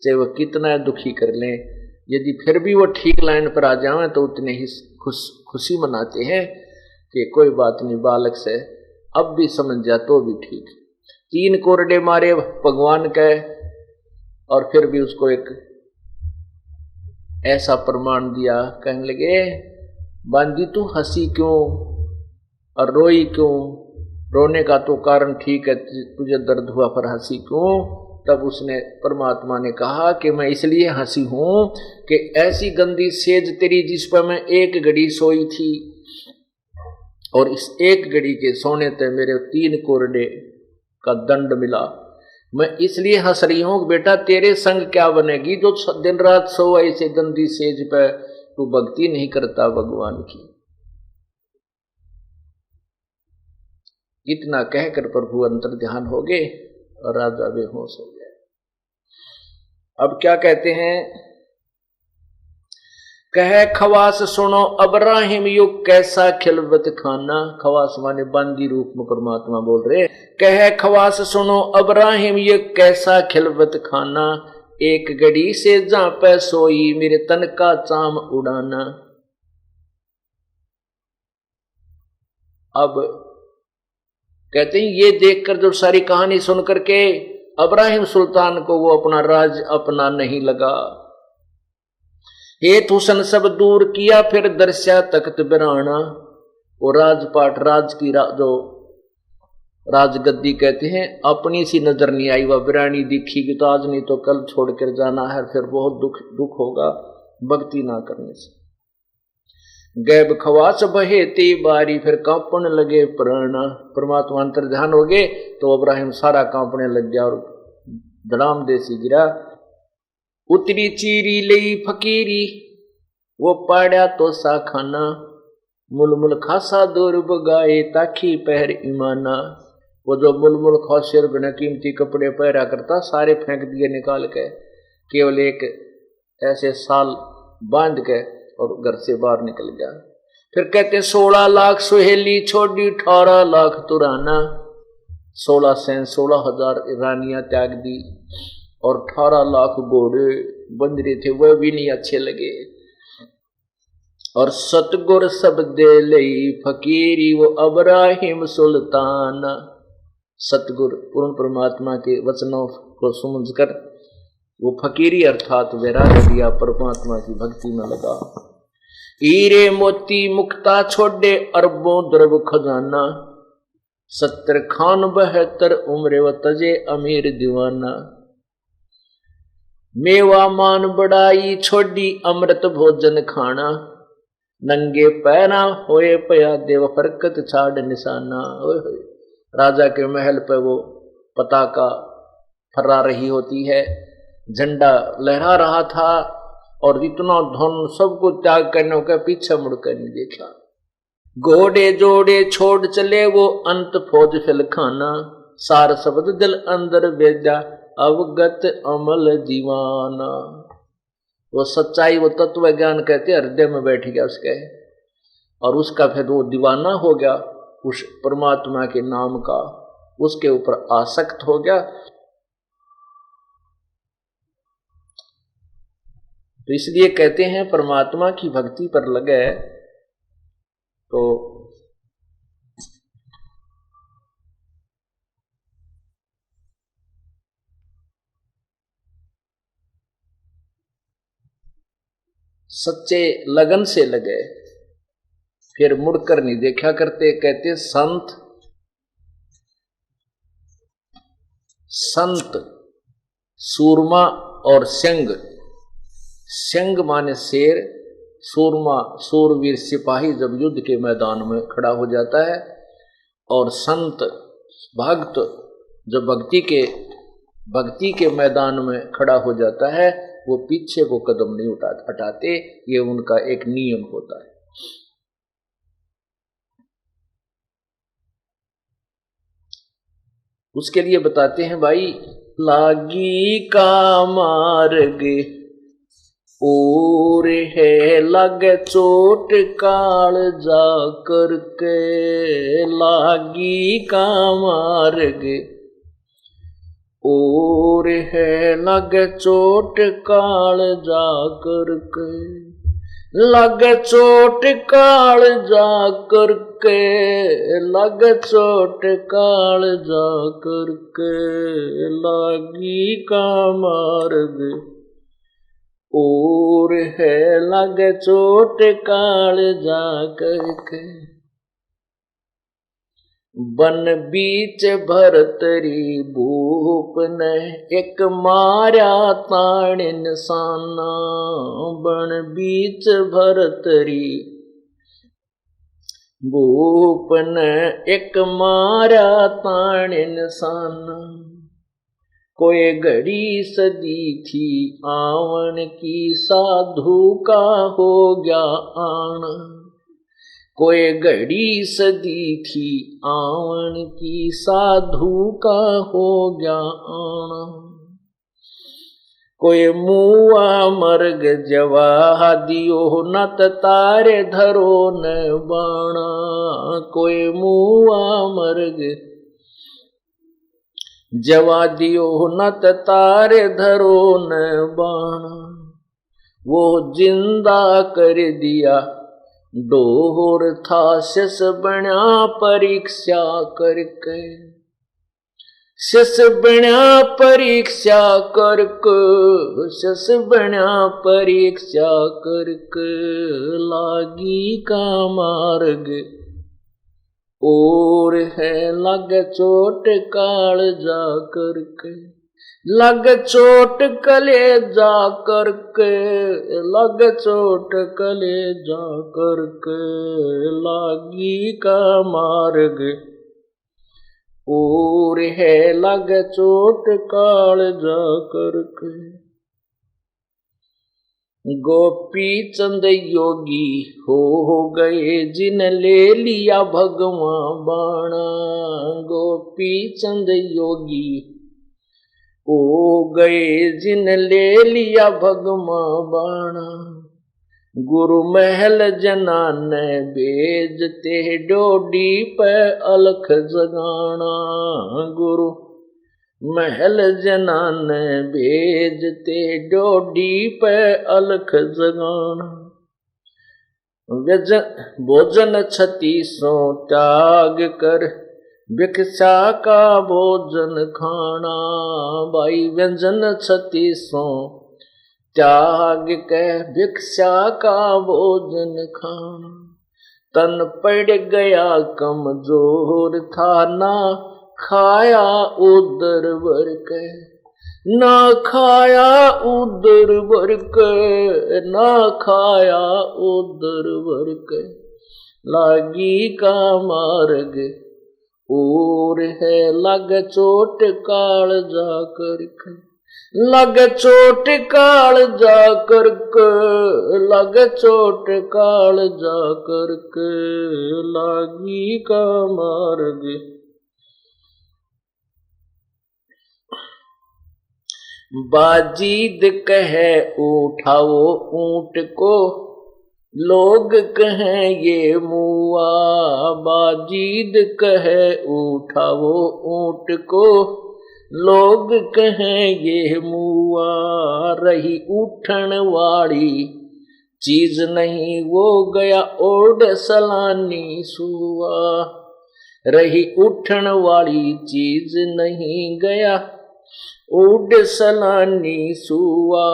चाहे वो कितना दुखी कर लें। यदि फिर भी वो ठीक लाइन पर आ जाएं तो उतने ही खुशी मनाते हैं कि कोई बात नहीं, बालक से अब भी समझ जा तो भी ठीक। 3 कोरडे मारे भगवान के, और फिर भी उसको एक ऐसा प्रमाण दिया। कहने लगे, बांदी तू हंसी क्यों और रोई क्यों? रोने का तो कारण ठीक है, तुझे दर्द हुआ, पर हंसी क्यों? तब उसने, परमात्मा ने कहा कि मैं इसलिए हंसी हूं कि ऐसी गंदी सेज तेरी जिस पर मैं एक घड़ी सोई थी, और इस एक घड़ी के सोने ते मेरे 3 कोरडे का दंड मिला। मैं इसलिए हंस रही हूं कि बेटा तेरे संग क्या बनेगी जो दिन रात सो ऐसे गंदी सेज पे तू भक्ति नहीं करता भगवान की। इतना कहकर प्रभु अंतर ध्यान हो गए और राजा बेहोश हो गया। अब क्या कहते हैं, कहे खवास सुनो अब्राहिम युग कैसा खिलवत खाना। खवास माने बांदी रूप में परमात्मा बोल रहे। कहे खवास सुनो अब्राहिम युग कैसा खिलवत खाना, एक घड़ी से जहां पे सोई मेरे तन का चाम उड़ाना। अब कहते हैं ये देखकर जो सारी कहानी सुन करके अब्राहिम सुल्तान को वो अपना राज अपना नहीं लगा। हेतु सन सब दूर किया फिर दर्शा तख्त बिराना। वो राजपाट राज की जो राजगद्दी कहते हैं अपनी सी नजर नहीं आई, वह बिरानी दिखी कि तो आज नहीं तो कल छोड़ कर जाना है, फिर बहुत दुख होगा भक्ति ना करने से। गैब खवास बहेती बारी फिर कांपने लगे प्राण। परमात्मा अंतर ध्यान हो गए तो अब्राहिम सारा कांपने लग गया और धड़ाम देसी गिरा। उतरी चीरी लई फकीरी वो पाड़ा तो सा खाना, मुलमुल खासा दूर बगाए ताखी पहर ईमाना। वो जो मुलमुल खासिर बिना कीमती कपड़े पहरा करता सारे फेंक दिए निकाल के, केवल एक ऐसे साल बांध के और घर से बाहर निकल गया। फिर कहते 16 लाख सुहेली छोड़ी 18 लाख तुराना। 16,000 रानियां त्याग दी और 18 लाख घोड़े बन रहे थे, वह भी नहीं अच्छे लगे। और सतगुर सब दे लई फकीरी वो अब्राहिम सुल्तान। सतगुर पूर्ण परमात्मा के वचनों को समझकर वो फकीरी अर्थात वैराग्य दिया, परमात्मा की भक्ति में लगा। हीरे मोती मुक्ता छोड़े अरबों द्रव खजाना, 70 खान 72 उम्र व तजे अमीर दीवाना। मेवा मान बढ़ाई छोड़ी अमृत भोजन खाना, नंगे पैरा होए पया देव फरकत छाड़ निशाना। राजा के महल पर वो पताका फहरा रही होती है, झंडा लहरा रहा था और इतना धन सबको त्याग करने का पीछे मुड़कर नहीं देखा। घोड़े जोड़े छोड़ चले वो अंत फौज फिल खाना, सार शब्द दिल अंदर भेजा अवगत अमल दीवाना। वो सच्चाई वो तत्व ज्ञान कहते हृदय में बैठ गया उसके, और उसका फिर वो दीवाना हो गया उस परमात्मा के नाम का, उसके ऊपर आसक्त हो गया। तो इसलिए कहते हैं परमात्मा की भक्ति पर लगे तो सच्चे लगन से लगे, फिर मुड़कर नहीं देखा करते। कहते संत सूरमा और संग। संग माने शेर, सूरमा सूरवीर सिपाही जब युद्ध के मैदान में खड़ा हो जाता है, और संत भक्त जब भक्ति के मैदान में खड़ा हो जाता है वो पीछे को कदम नहीं हटाते, ये उनका एक नियम होता है। उसके लिए बताते हैं भाई, लागी का मार्ग और है लगे चोट काल जा करके, लागी का मार्ग और है लगे चोट काल जा करके, लगे चोट काल जा करके, लगे चोट काल जा करके, लागी का मार्ग और है, लगे चोट काल जा करके। बन बीच भरतरी भूप ने एक मार्या ताण निशाना, बन बीच भरतरी भूप ने एक मार्या ताण निशाना। कोई घड़ी सदी थी आवन की, साधु का हो गया आना। कोई घड़ी सदी थी आवन की, साधु का हो गया आना। कोई मुआ मर्ग जवा दियो नत तारे धरो न बाणा। कोई मुआ मर्ग जवा दियो नत तारे धरो न बाणा। वो जिंदा कर दिया डोर था शिष बना परीक्षा करके। शिष बना परीक्षा करके, शिष बना परीक्षा करके, लागी का मार्ग और है, लग चोट काल जा करके। लग चोट कले जा करके, लग चोट कले जा करके, लागी का मार्ग और है, लग चोट काल जा करके। गोपी चंद योगी हो गए जिन ले लिया भगवान बाणा। गोपी चंद योगी हो गए जिन ले लिया भगवान बाणा। गुरु महल जनान भेजते डोडी पे अलख जगाना। गुरु महल जनान भेजते डोडी पे अलख जगाना। भोजन 3600 त्याग कर भिक्षा का भोजन खाना। भाई व्यंजन 3600 त्याग के भिक्षा का भोजन खाना। तन पड़ गया कमजोर था ना खाया उदर भर के। ना खाया उदर भर के, ना खाया उदर भर के, लागी का मार्ग और है, लग चोट काल जा करके। लग चोट काल जा करके, लग चोट काल जा करके, लागी का मार्ग। बाजीद कहे उठाओ ऊंट को, लोग कहें ये मुआ। बाजीद कहे उठाओ ऊंट को, लोग कहें ये मुआ। रही उठन वाली चीज नहीं वो गया ओढ़ सलानी सुआ। रही उठन वाली चीज नहीं गया ओढ़ सलानी सुआ।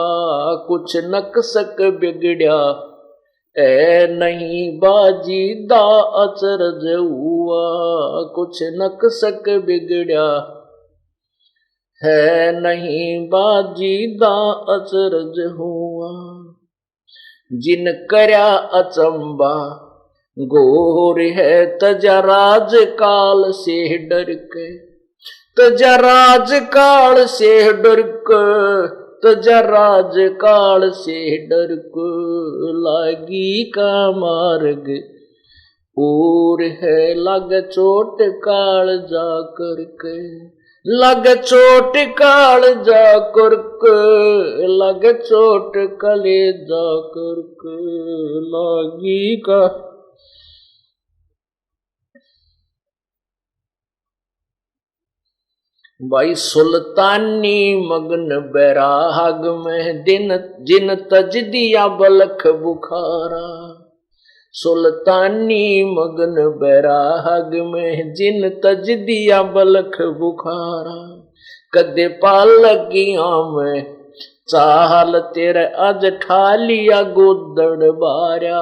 कुछ नक्सक बिगड़या ए नहीं बाजीदा अचरज हुआ। कुछ नक्सक बिगड़या है नहीं बाजीदा अचरज हुआ। जिन करया अचंबा गोर है तजा राज काल से डर के। तजा राज काल से डर के, तजा राज काल से डर के, लागी का मार्ग और है, लग चोट काल जा करके। लग चोट काल जा करके, लग चोट कले जा करके, लागी का भाई सुल्तानी मगन बैराग में दिन जिन तज दिया बलख बुखारा। सुल्तानी मगन बैराग में जिन तज दिया बलख बुखारा। कदे पालकियां में चाहल तेरे आज ठा लिया गोदड़ बारा।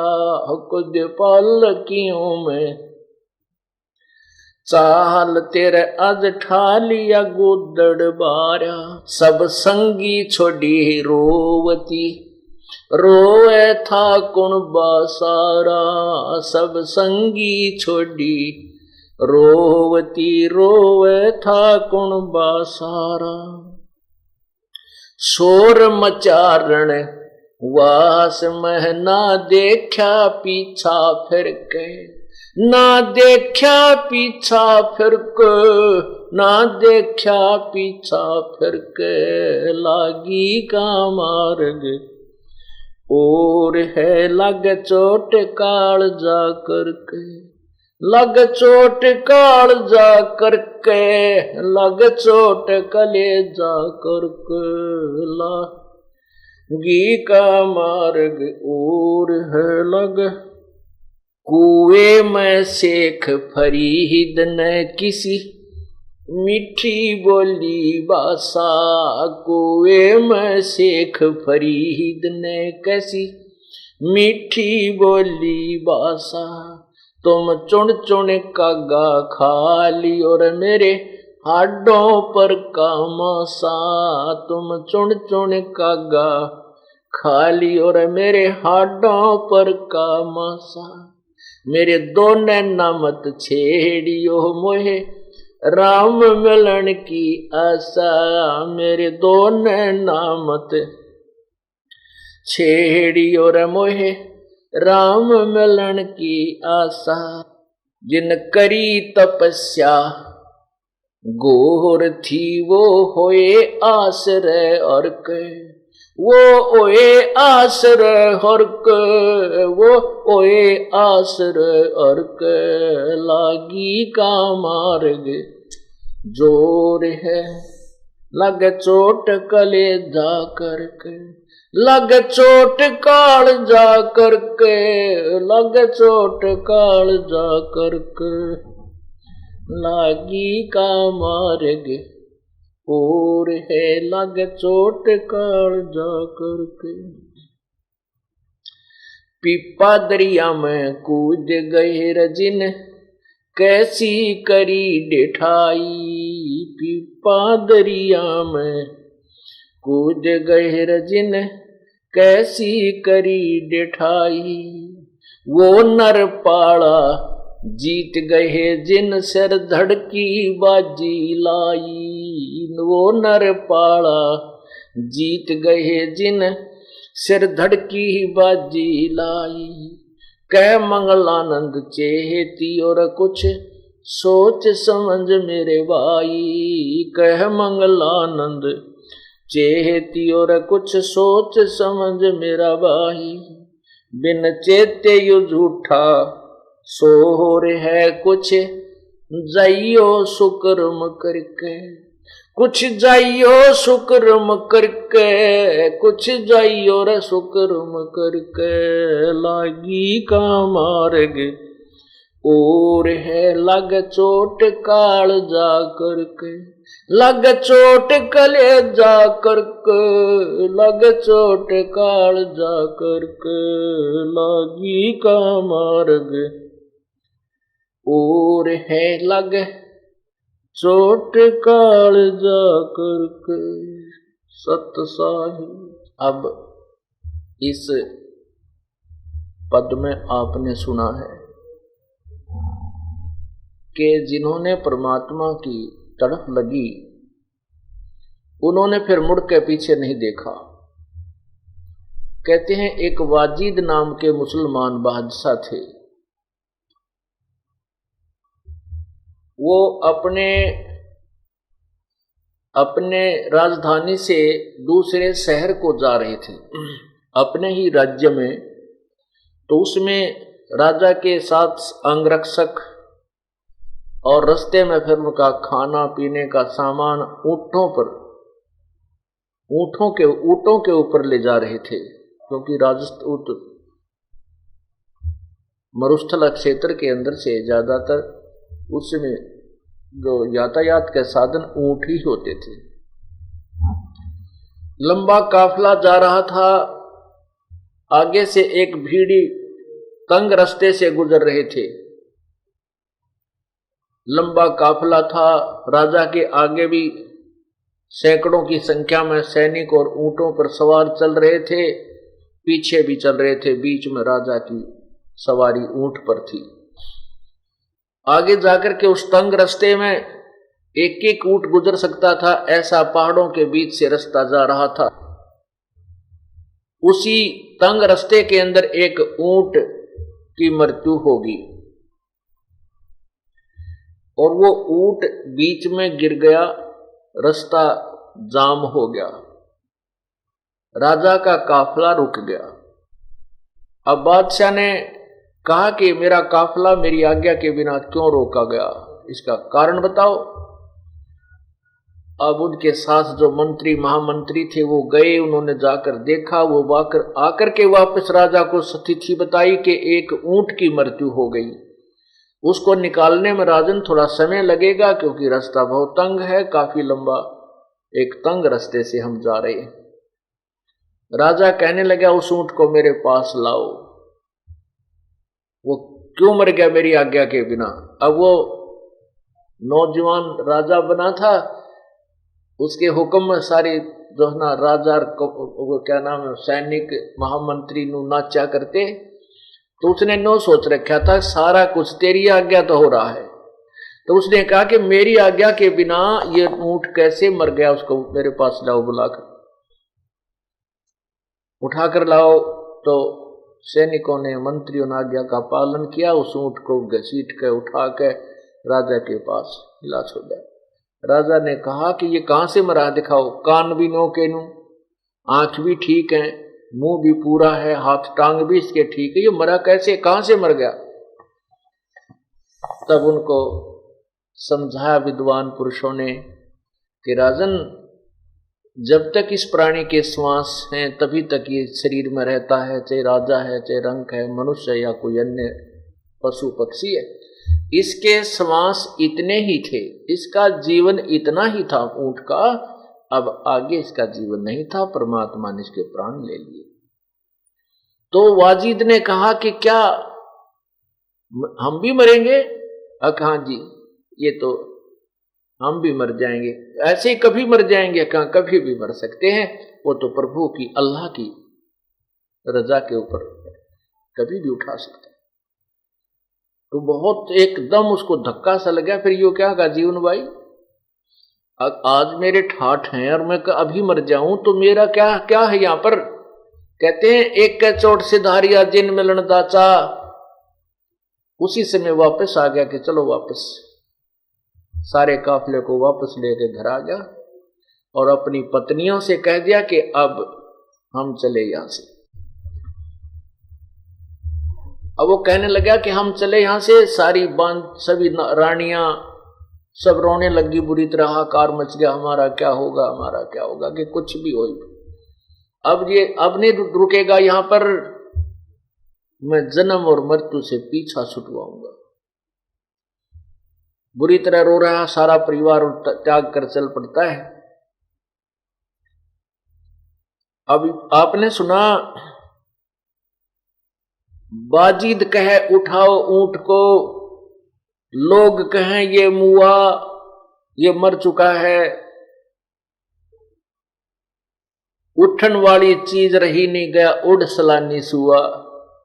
कदे पालकियों में चाहल तेरे आज ठा लिया गोदड़ बारा। सब संगी छोड़ी रोवती रोए था कौन बासारा। सब संगी छोड़ी रोवती रोए था कौन बासारा। शोर मचारण वास में ना देखा पीछा फिर के। ना देखा पीछा फिर के ना देखा पीछा फिर के। लागी का मार्ग और है लग चोट काल जा करके। लग चोट काल जा करके लग चोट कले जा करके। लागी का मार्ग और है लग। कुएं में शेख फरीद ने किसी मीठी बोली बासा। कुएं में शेख फरीद ने कैसी मीठी बोली बासा। तुम चुन चुन कागा खा ली और मेरे हाडों पर का मासा। तुम चुन चुन कागा खा ली और मेरे हाडों पर का मासा। मेरे दो नैना मत छेड़ियो मोहे राम मिलन की आशा। मेरे दो नैना मत छेड़ियो रे मोहे राम मिलन की आशा। जिन करी तपस्या गोर थी वो होए आश्रय और के। वो ओए आश्रय और के वो ओए आश्रय और के। लागी का मार्ग जोर है लग चोट कले जा करके। लग चोट काल जा करके लग चोट काल जा करके। लागी का मार्ग और है लग चोट काल जा करके। पीपा दरिया में कूद गए रजिन कैसी करी डिठाई। पीपा दरिया में कूद गए रजिन कैसी करी डिठाई। वो नर पाड़ा जीत गए जिन सिर धड़की बाजी लाई। वो नर पाड़ा जीत गए जिन सिर धड़की बाजी लाई। कह मंगलानंद चेती और कुछ सोच समझ मेरे भाई। कह मंगलानंद चेती और कुछ सोच समझ मेरा भाई। बिन चेते यू झूठा सोर है कुछ जाइयो सुकर्म करके। कुछ जाइयो सुकर्म करके कुछ जाइयो रे सुकर्म करके। लागी का मार्ग और है लग चोट काल जा करके। लग चोट कले जा करके लग चोट काल जा करके। लागी का मार्ग और है लग चोट काल जा करके। सतसाही। अब इस पद में आपने सुना है कि जिन्होंने परमात्मा की तड़फ लगी उन्होंने फिर मुड़ के पीछे नहीं देखा। कहते हैं एक वाजिद नाम के मुसलमान बादशाह थे। वो अपने राजधानी से दूसरे शहर को जा रहे थे अपने ही राज्य में। तो उसमें राजा के साथ अंगरक्षक और रास्ते में फिर उनका खाना पीने का सामान ऊंटों के ऊपर ले जा रहे थे, क्योंकि राजस्थान मरुस्थल क्षेत्र के अंदर से ज्यादातर उसमें जो यातायात के साधन ऊंट ही होते थे। लंबा काफिला जा रहा था, आगे से एक भीड़ी तंग रास्ते से गुजर रहे थे। लंबा काफिला था, राजा के आगे भी सैकड़ों की संख्या में सैनिक और ऊंटों पर सवार चल रहे थे, पीछे भी चल रहे थे, बीच में राजा की सवारी ऊंट पर थी। आगे जाकर के उस तंग रास्ते में एक एक ऊंट गुजर सकता था, ऐसा पहाड़ों के बीच से रास्ता जा रहा था। उसी तंग रास्ते के अंदर एक ऊंट की मृत्यु होगी और वो ऊंट बीच में गिर गया, रास्ता जाम हो गया, राजा का काफिला रुक गया। अब बादशाह ने कहा कि मेरा काफिला मेरी आज्ञा के बिना क्यों रोका गया, इसका कारण बताओ। अब उनके साथ जो मंत्री महामंत्री थे वो गए, उन्होंने जाकर देखा, वो आकर के वापस राजा को स्थिति बताई कि एक ऊंट की मृत्यु हो गई, उसको निकालने में राजन थोड़ा समय लगेगा क्योंकि रास्ता बहुत तंग है, काफी लंबा एक तंग रास्ते से हम जा रहे हैं। राजा कहने लगा उस ऊंट को मेरे पास लाओ, वो क्यों मर गया मेरी आज्ञा के बिना। अब वो नौजवान राजा बना था, उसके हुक्म में सारी जो है ना राजा को क्या नाम है सैनिक महामंत्री नु नाचा करते, तो उसने नो सोच रखा था सारा कुछ तेरी आज्ञा तो हो रहा है, तो उसने कहा कि मेरी आज्ञा के बिना ये ऊंट कैसे मर गया, उसको मेरे पास लाओ, बुलाकर उठाकर लाओ। तो सैनिकों ने मंत्रियों ने आज्ञा का पालन किया, उस ऊंट को घसीट कर उठा कर राजा के पास ला छोड़ा। राजा ने कहा कि ये कहां से मरा, दिखाओ, कान भी नो के नू, आंख भी ठीक है, मुंह भी पूरा है, हाथ टांग भी इसके ठीक है, ये मरा कैसे, कहां से मर गया। तब उनको समझाया विद्वान पुरुषों ने कि राजन, जब तक इस प्राणी के श्वास हैं तभी तक ये शरीर में रहता है, चाहे राजा है, चाहे रंक है, मनुष्य या कोई अन्य पशु पक्षी है, इसके श्वास इतने ही थे, इसका जीवन इतना ही था ऊंट का, अब आगे इसका जीवन नहीं था, परमात्मा ने इसके प्राण ले लिए। तो वाजिद ने कहा कि क्या हम भी मरेंगे। हाँ जी, ये तो हम भी मर जाएंगे, ऐसे ही कभी मर जाएंगे, कहाँ कभी भी मर सकते हैं, वो तो प्रभु की अल्लाह की रजा के ऊपर कभी भी उठा सकते हैं। तो बहुत एकदम उसको धक्का सा लगा, फिर यो क्या कहा जीवन भाई, आज मेरे ठाठ हैं और मैं अभी मर जाऊं तो मेरा क्या क्या है यहाँ पर। कहते हैं एक के चोट से धारिया जिन मिलन दाचा, उसी समय वापस आ गया कि चलो वापस, सारे काफिले को वापस लेके घर आ गया और अपनी पत्नियों से कह दिया कि अब हम चले यहां से। अब वो कहने लगा कि हम चले यहां से, सारी बांध सभी रानियां सब रोने लगी, बुरी तरह हाकार मच गया, हमारा क्या होगा, हमारा क्या होगा, कि कुछ भी हो, अब नहीं रुकेगा यहां पर, मैं जन्म और मृत्यु से पीछा छुटवाऊंगा। बुरी तरह रो रहा सारा परिवार त्याग कर चल पड़ता है। अब आपने सुना बाजिद कहे उठाओ ऊंट को, लोग कहें ये मुआ, ये मर चुका है, उठन वाली चीज रही नहीं, गया उड़ सलानी सुआ।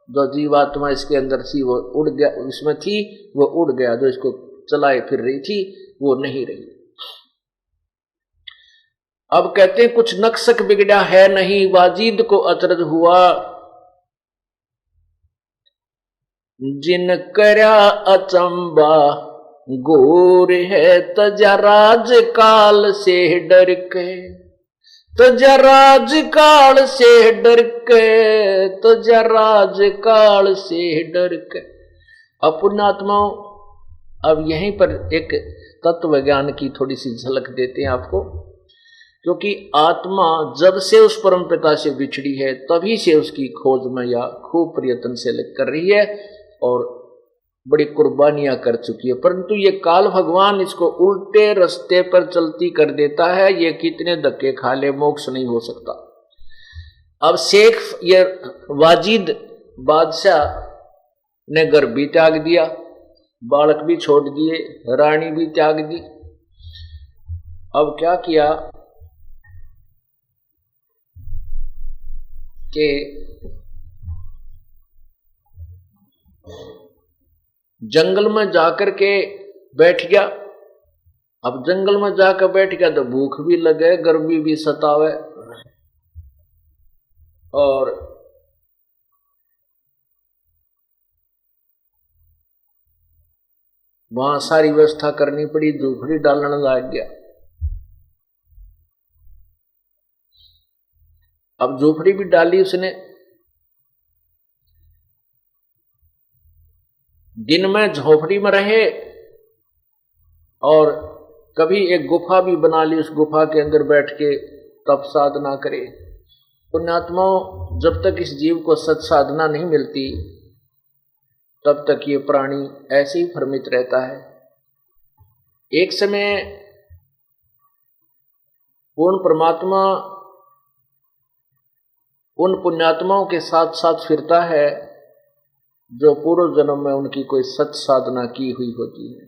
जो जीवात्मा इसके अंदर थी वो उड़ गया, इसमें थी वो उड़ गया, जो इसको चलाए फिर रही थी वो नहीं रही। अब कहते हैं कुछ नक्सक बिगड़ा है नहीं, वाजिद को अचरज हुआ, जिन करया अचंबा गोर है, तजा राज काल से डर के, तजा राज काल से डर के, तजा राज काल से डर के। अब पुण्यात्माओं, अब यहीं पर एक तत्व ज्ञान की थोड़ी सी झलक देते हैं आपको, क्योंकि आत्मा जब से उस परम पिता से बिछड़ी है तभी से उसकी खोज में या खूब प्रयत्न से कर रही है और बड़ी कुर्बानियां कर चुकी है, परंतु ये काल भगवान इसको उल्टे रास्ते पर चलती कर देता है। ये कितने धक्के खा ले, मोक्ष नहीं हो सकता। अब शेख ये वाजिद बादशाह ने घर भी त्याग दिया, बालक भी छोड़ दिए, रानी भी त्याग दी। अब क्या किया कि जंगल में जाकर के बैठ गया। अब जंगल में जाकर बैठ गया तो भूख भी लगे, गर्मी भी सतावे और वहां सारी व्यवस्था करनी पड़ी, झोपड़ी डालने लग गया। अब झोपड़ी भी डाली उसने। दिन में झोपड़ी में रहे और कभी एक गुफा भी बना ली, उस गुफा के अंदर बैठ के तप साधना करे। पुण्यात्माओं, जब तक इस जीव को सत साधना नहीं मिलती तब तक ये प्राणी ऐसे ही भ्रमित रहता है। एक समय पूर्ण परमात्मा उन पुण्यात्माओं के साथ साथ फिरता है जो पूर्व जन्म में उनकी कोई सत साधना की हुई होती है।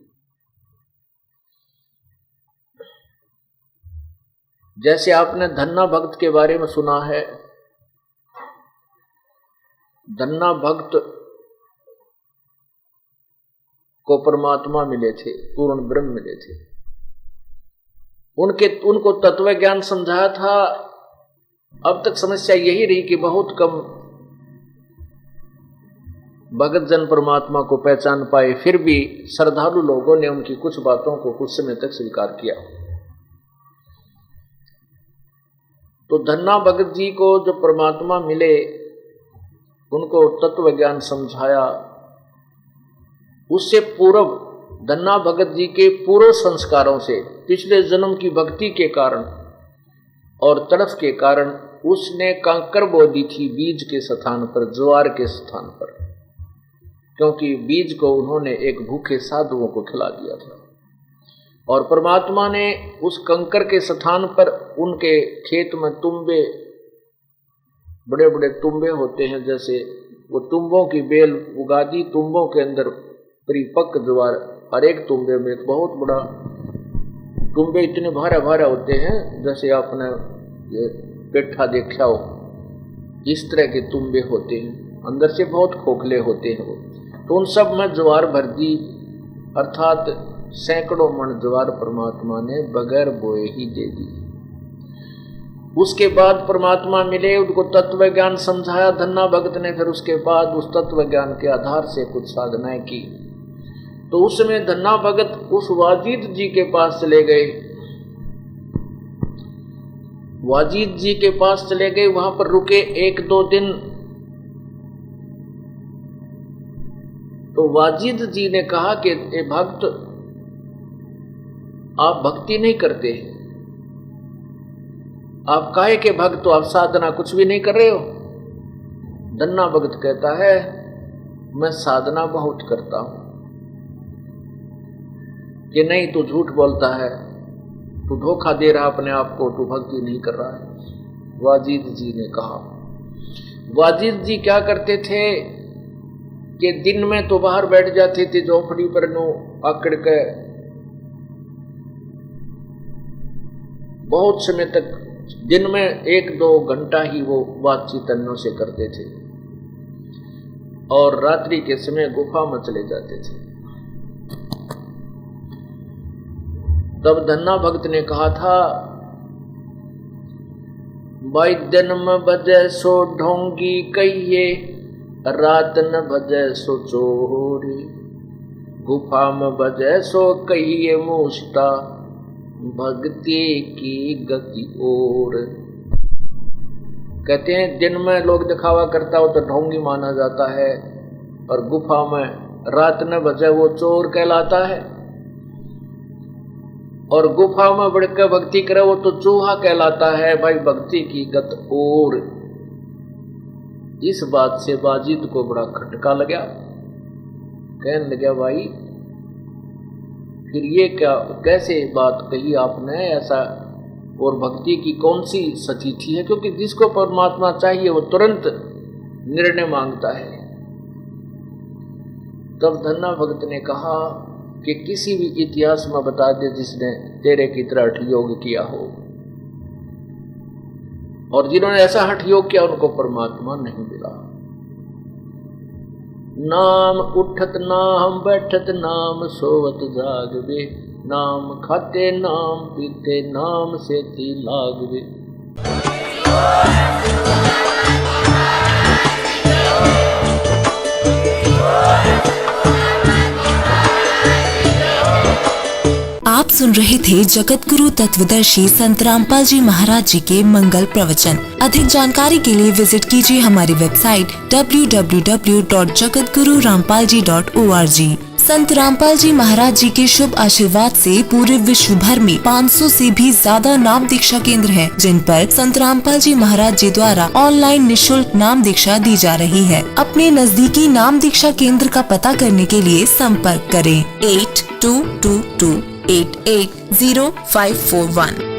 जैसे आपने धन्ना भक्त के बारे में सुना है। धन्ना भक्त को परमात्मा मिले थे, पूर्ण ब्रह्म मिले थे। उनको तत्व ज्ञान समझाया था। अब तक समस्या यही रही कि बहुत कम भगत जन परमात्मा को पहचान पाए, फिर भी श्रद्धालु लोगों ने उनकी कुछ बातों को कुछ समय तक स्वीकार किया। तो धन्ना भगत जी को जो परमात्मा मिले, उनको तत्व ज्ञान समझाया। उससे पूर्व धन्ना भगत जी के पूर्व संस्कारों से, पिछले जन्म की भक्ति के कारण और तड़फ के कारण उसने कंकर बो दी थी बीज के स्थान पर, ज्वार के स्थान पर, क्योंकि बीज को उन्होंने एक भूखे साधुओं को खिला दिया था। और परमात्मा ने उस कंकर के स्थान पर उनके खेत में तुम्बे, बड़े बड़े तुम्बे होते हैं, जैसे वो तुम्बों की बेल उगा दी। तुम्बों के अंदर परिपक्व ज्वार, हर एक तुम्बे में एक बहुत बड़ा, तुम्बे इतने भारा भारा होते हैं जैसे आपने ये पेठा देखा हो, इस तरह के तुम्बे होते हैं, अंदर से बहुत खोखले होते हैं वो। तो उन सब में ज्वार भर दी, अर्थात सैकड़ों मन ज्वार परमात्मा ने बगैर बोए ही दे दी। उसके बाद परमात्मा मिले, उनको तत्व ज्ञान समझाया धन्ना भगत ने। फिर उसके बाद उस तत्व ज्ञान के आधार से कुछ साधनाएं की। तो उस समय धन्ना भगत उस वाजिद जी के पास चले गए। वाजिद जी के पास चले गए, वहां पर रुके 1-2 दिन। तो वाजिद जी ने कहा कि ए भक्त, आप भक्ति नहीं करते, आप काहे के भक्त हो, आप साधना कुछ भी नहीं कर रहे हो। धन्ना भगत कहता है, मैं साधना बहुत करता हूं। कि नहीं, तू झूठ बोलता है, तू धोखा दे रहा अपने आप को, तू भक्ति नहीं कर रहा है। वाजिद जी ने कहा। वाजिद जी क्या करते थे कि दिन में तो बाहर बैठ जाते थे झोपड़ी पर, नो आकड़ के बहुत समय तक, दिन में 1-2 घंटा ही वो बातचीत अन्यों से करते थे और रात्रि के समय गुफा में चले जाते थे। तब धन्ना भक्त ने कहा था, भाई दिन में बजे सो ढोंगी कहिए, रात न बजे सो चोरी, गुफा में बजे सो कहिए मूसता, भक्ति की गति और। कहते हैं दिन में लोग दिखावा करता हो तो ढोंगी माना जाता है, और गुफा में रात न बजे वो चोर कहलाता है, और गुफा में बढ़ के भक्ति करे वो तो चूहा कहलाता है। भाई भक्ति की गत और इस बात से बाजिद को बड़ा खटका लगा। कहने लगा भाई फिर ये क्या कैसे बात कही आपने ऐसा, और भक्ति की कौन सी सतीथि है, क्योंकि जिसको परमात्मा चाहिए वो तुरंत निर्णय मांगता है। तब धन्ना भक्त ने कहा कि किसी भी इतिहास में बता दे जिसने तेरे की तरह हठ योग किया हो, और जिन्होंने ऐसा हठ योग किया उनको परमात्मा नहीं मिला। नाम उठत नाम बैठत नाम सोवत जागवे, नाम खाते नाम पीते नाम से ती लागवे। आप सुन रहे थे जगत गुरु तत्वदर्शी संत रामपाल जी महाराज जी के मंगल प्रवचन। अधिक जानकारी के लिए विजिट कीजिए हमारी वेबसाइट www.jagatgururampalji.org। संत रामपाल जी महाराज जी के शुभ आशीर्वाद से पूरे विश्व भर में 500 से भी ज्यादा नाम दीक्षा केंद्र हैं, जिन पर संत रामपाल जी महाराज जी द्वारा ऑनलाइन निशुल्क नाम दीक्षा दी जा रही है। अपने नजदीकी नाम दीक्षा केंद्र का पता करने के लिए संपर्क करें 8222880541।